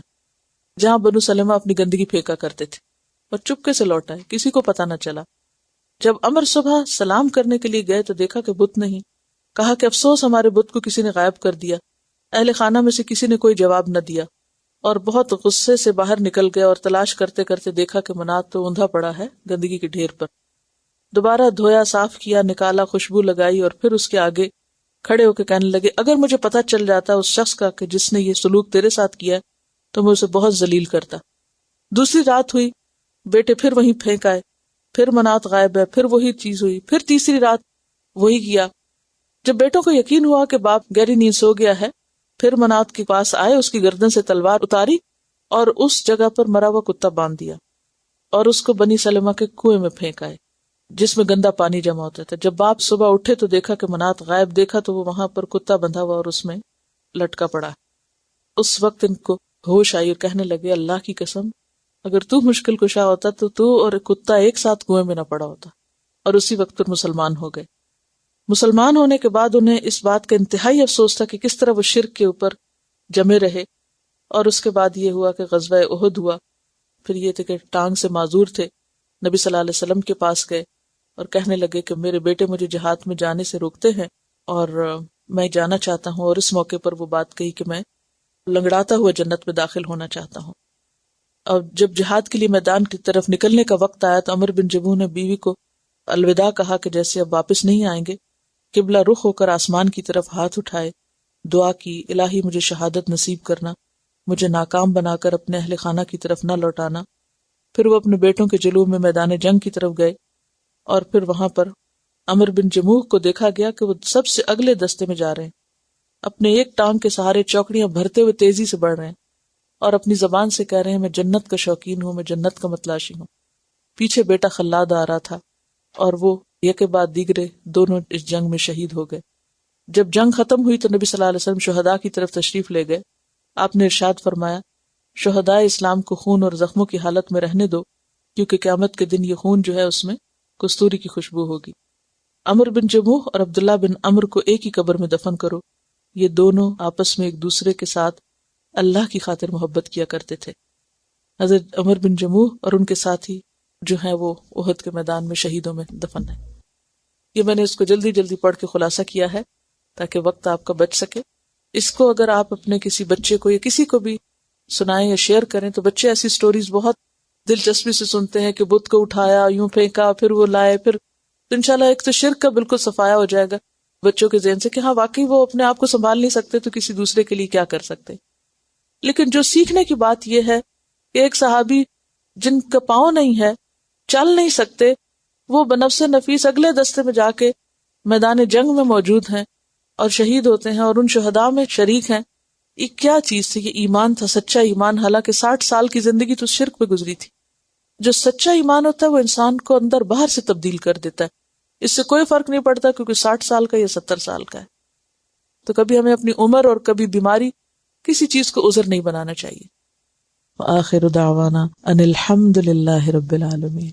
جہاں بنو سلمہ اپنی گندگی پھینکا کرتے تھے، اور چپکے سے لوٹ آئے، کسی کو پتہ نہ چلا. جب عمر صبح سلام کرنے کے لیے گئے تو دیکھا کہ بت نہیں. کہا کہ افسوس ہمارے بت کو کسی نے غائب کر دیا. اہل خانہ میں سے کسی نے کوئی جواب نہ دیا اور بہت غصے سے باہر نکل گئے اور تلاش کرتے کرتے دیکھا کہ منات تو اندھا پڑا ہے گندگی کے ڈھیر پر. دوبارہ دھویا، صاف کیا، نکالا، خوشبو لگائی اور پھر اس کے آگے کھڑے ہو کے کہنے لگے اگر مجھے پتہ چل جاتا اس شخص کا کہ جس نے یہ سلوک تیرے ساتھ کیا تو میں اسے بہت ذلیل کرتا. دوسری رات ہوئی، بیٹے پھر وہیں پھینک آئے، پھر منات غائب ہے، پھر وہی چیز ہوئی، پھر تیسری رات وہی کیا. جب بیٹوں کو یقین ہوا کہ باپ گہری نیند سو گیا ہے، پھر منات کے پاس آئے، اس کی گردن سے تلوار اتاری اور اس جگہ پر مرا ہوا کتا باندھ دیا اور اس کو بنی سلمہ کے کنویں میں پھینک آئے جس میں گندا پانی جمع ہوتا تھا. جب باپ صبح اٹھے تو دیکھا کہ منات غائب، دیکھا تو وہ وہاں پر کتا بندھا ہوا اور اس میں لٹکا پڑا. اس وقت ان کو ہوش آئی اور کہنے لگے اللہ کی قسم اگر تو مشکل کشا ہوتا تو اور کتا ایک ساتھ کنویں میں نہ پڑا ہوتا. اور اسی وقت پر مسلمان ہو گئے. مسلمان ہونے کے بعد انہیں اس بات کا انتہائی افسوس تھا کہ کس طرح وہ شرک کے اوپر جمے رہے اور اس کے بعد یہ ہوا کہ غزوہ احد ہوا. پھر یہ تھے کہ ٹانگ سے معذور تھے، نبی صلی اللہ علیہ وسلم کے پاس گئے اور کہنے لگے کہ میرے بیٹے مجھے جہاد میں جانے سے روکتے ہیں اور میں جانا چاہتا ہوں. اور اس موقع پر وہ بات کہی کہ میں لنگڑاتا ہوا جنت میں داخل ہونا چاہتا ہوں. اور جب جہاد کے لیے میدان کی طرف نکلنے کا وقت آیا تو عمر بن جموح نے بیوی کو الوداع کہا کہ جیسے اب واپس نہیں آئیں گے. قبلہ رخ ہو کر آسمان کی طرف ہاتھ اٹھائے، دعا کی، الہی مجھے شہادت نصیب کرنا، مجھے ناکام بنا کر اپنے اہل خانہ کی طرف نہ لوٹانا. پھر وہ اپنے بیٹوں کے جلوہ میں میدان جنگ کی طرف گئے اور پھر وہاں پر عمر بن جموح کو دیکھا گیا کہ وہ سب سے اگلے دستے میں جا رہے ہیں، اپنے ایک ٹانگ کے سہارے چوکڑیاں بھرتے ہوئے تیزی سے بڑھ رہے ہیں اور اپنی زبان سے کہہ رہے ہیں میں جنت کا شوقین ہوں، میں جنت کا متلاشی ہوں. پیچھے بیٹا خلاد آ رہا تھا اور وہ یک کے بعد دیگرے دونوں اس جنگ میں شہید ہو گئے. جب جنگ ختم ہوئی تو نبی صلی اللہ علیہ وسلم شہداء کی طرف تشریف لے گئے. آپ نے ارشاد فرمایا شہداء اسلام کو خون اور زخموں کی حالت میں رہنے دو، کیونکہ قیامت کے دن یہ خون جو ہے اس میں کستوری کی خوشبو ہوگی. عمر بن جموح اور عبداللہ بن عمر کو ایک ہی قبر میں دفن کرو. یہ دونوں آپس میں ایک دوسرے کے ساتھ اللہ کی خاطر محبت کیا کرتے تھے. حضرت عمر بن جموح اور ان کے ساتھی جو ہیں وہ احد کے میدان میں شہیدوں میں دفن ہیں. یہ میں نے اس کو جلدی جلدی پڑھ کے خلاصہ کیا ہے تاکہ وقت آپ کا بچ سکے. اس کو اگر آپ اپنے کسی بچے کو یا کسی کو بھی سنائیں یا شیئر کریں تو بچے ایسی سٹوریز بہت دلچسپی سے سنتے ہیں کہ بت کو اٹھایا، یوں پھینکا، پھر وہ لائے، پھر انشاءاللہ ایک تو شرک کا بالکل صفایا ہو جائے گا بچوں کے ذہن سے کہ ہاں واقعی وہ اپنے آپ کو سنبھال نہیں سکتے تو کسی دوسرے کے لیے کیا کر سکتے. لیکن جو سیکھنے کی بات یہ ہے کہ ایک صحابی جن کا پاؤں نہیں ہے، چل نہیں سکتے، وہ بنفس نفیس اگلے دستے میں جا کے میدان جنگ میں موجود ہیں اور شہید ہوتے ہیں اور ان شہداء میں شریک ہیں. یہ کیا چیز تھی؟ یہ ایمان تھا، سچا ایمان. حالانکہ 60 سال کی زندگی تو شرک پہ گزری تھی. جو سچا ایمان ہوتا ہے وہ انسان کو اندر باہر سے تبدیل کر دیتا ہے. اس سے کوئی فرق نہیں پڑتا کیونکہ 60 سال کا یا 70 سال کا ہے. تو کبھی ہمیں اپنی عمر اور کبھی بیماری کسی چیز کو عذر نہیں بنانا چاہیے. وآخر دعوانا ان الحمد للہ رب العالمین.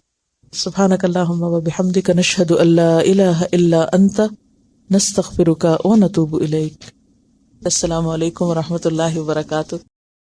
سبحانک اللہم وبحمدک نشہد ان لا الہ الا انت نستغفرک ونتوب الیک. السلام علیکم ورحمۃ اللہ وبرکاتہ.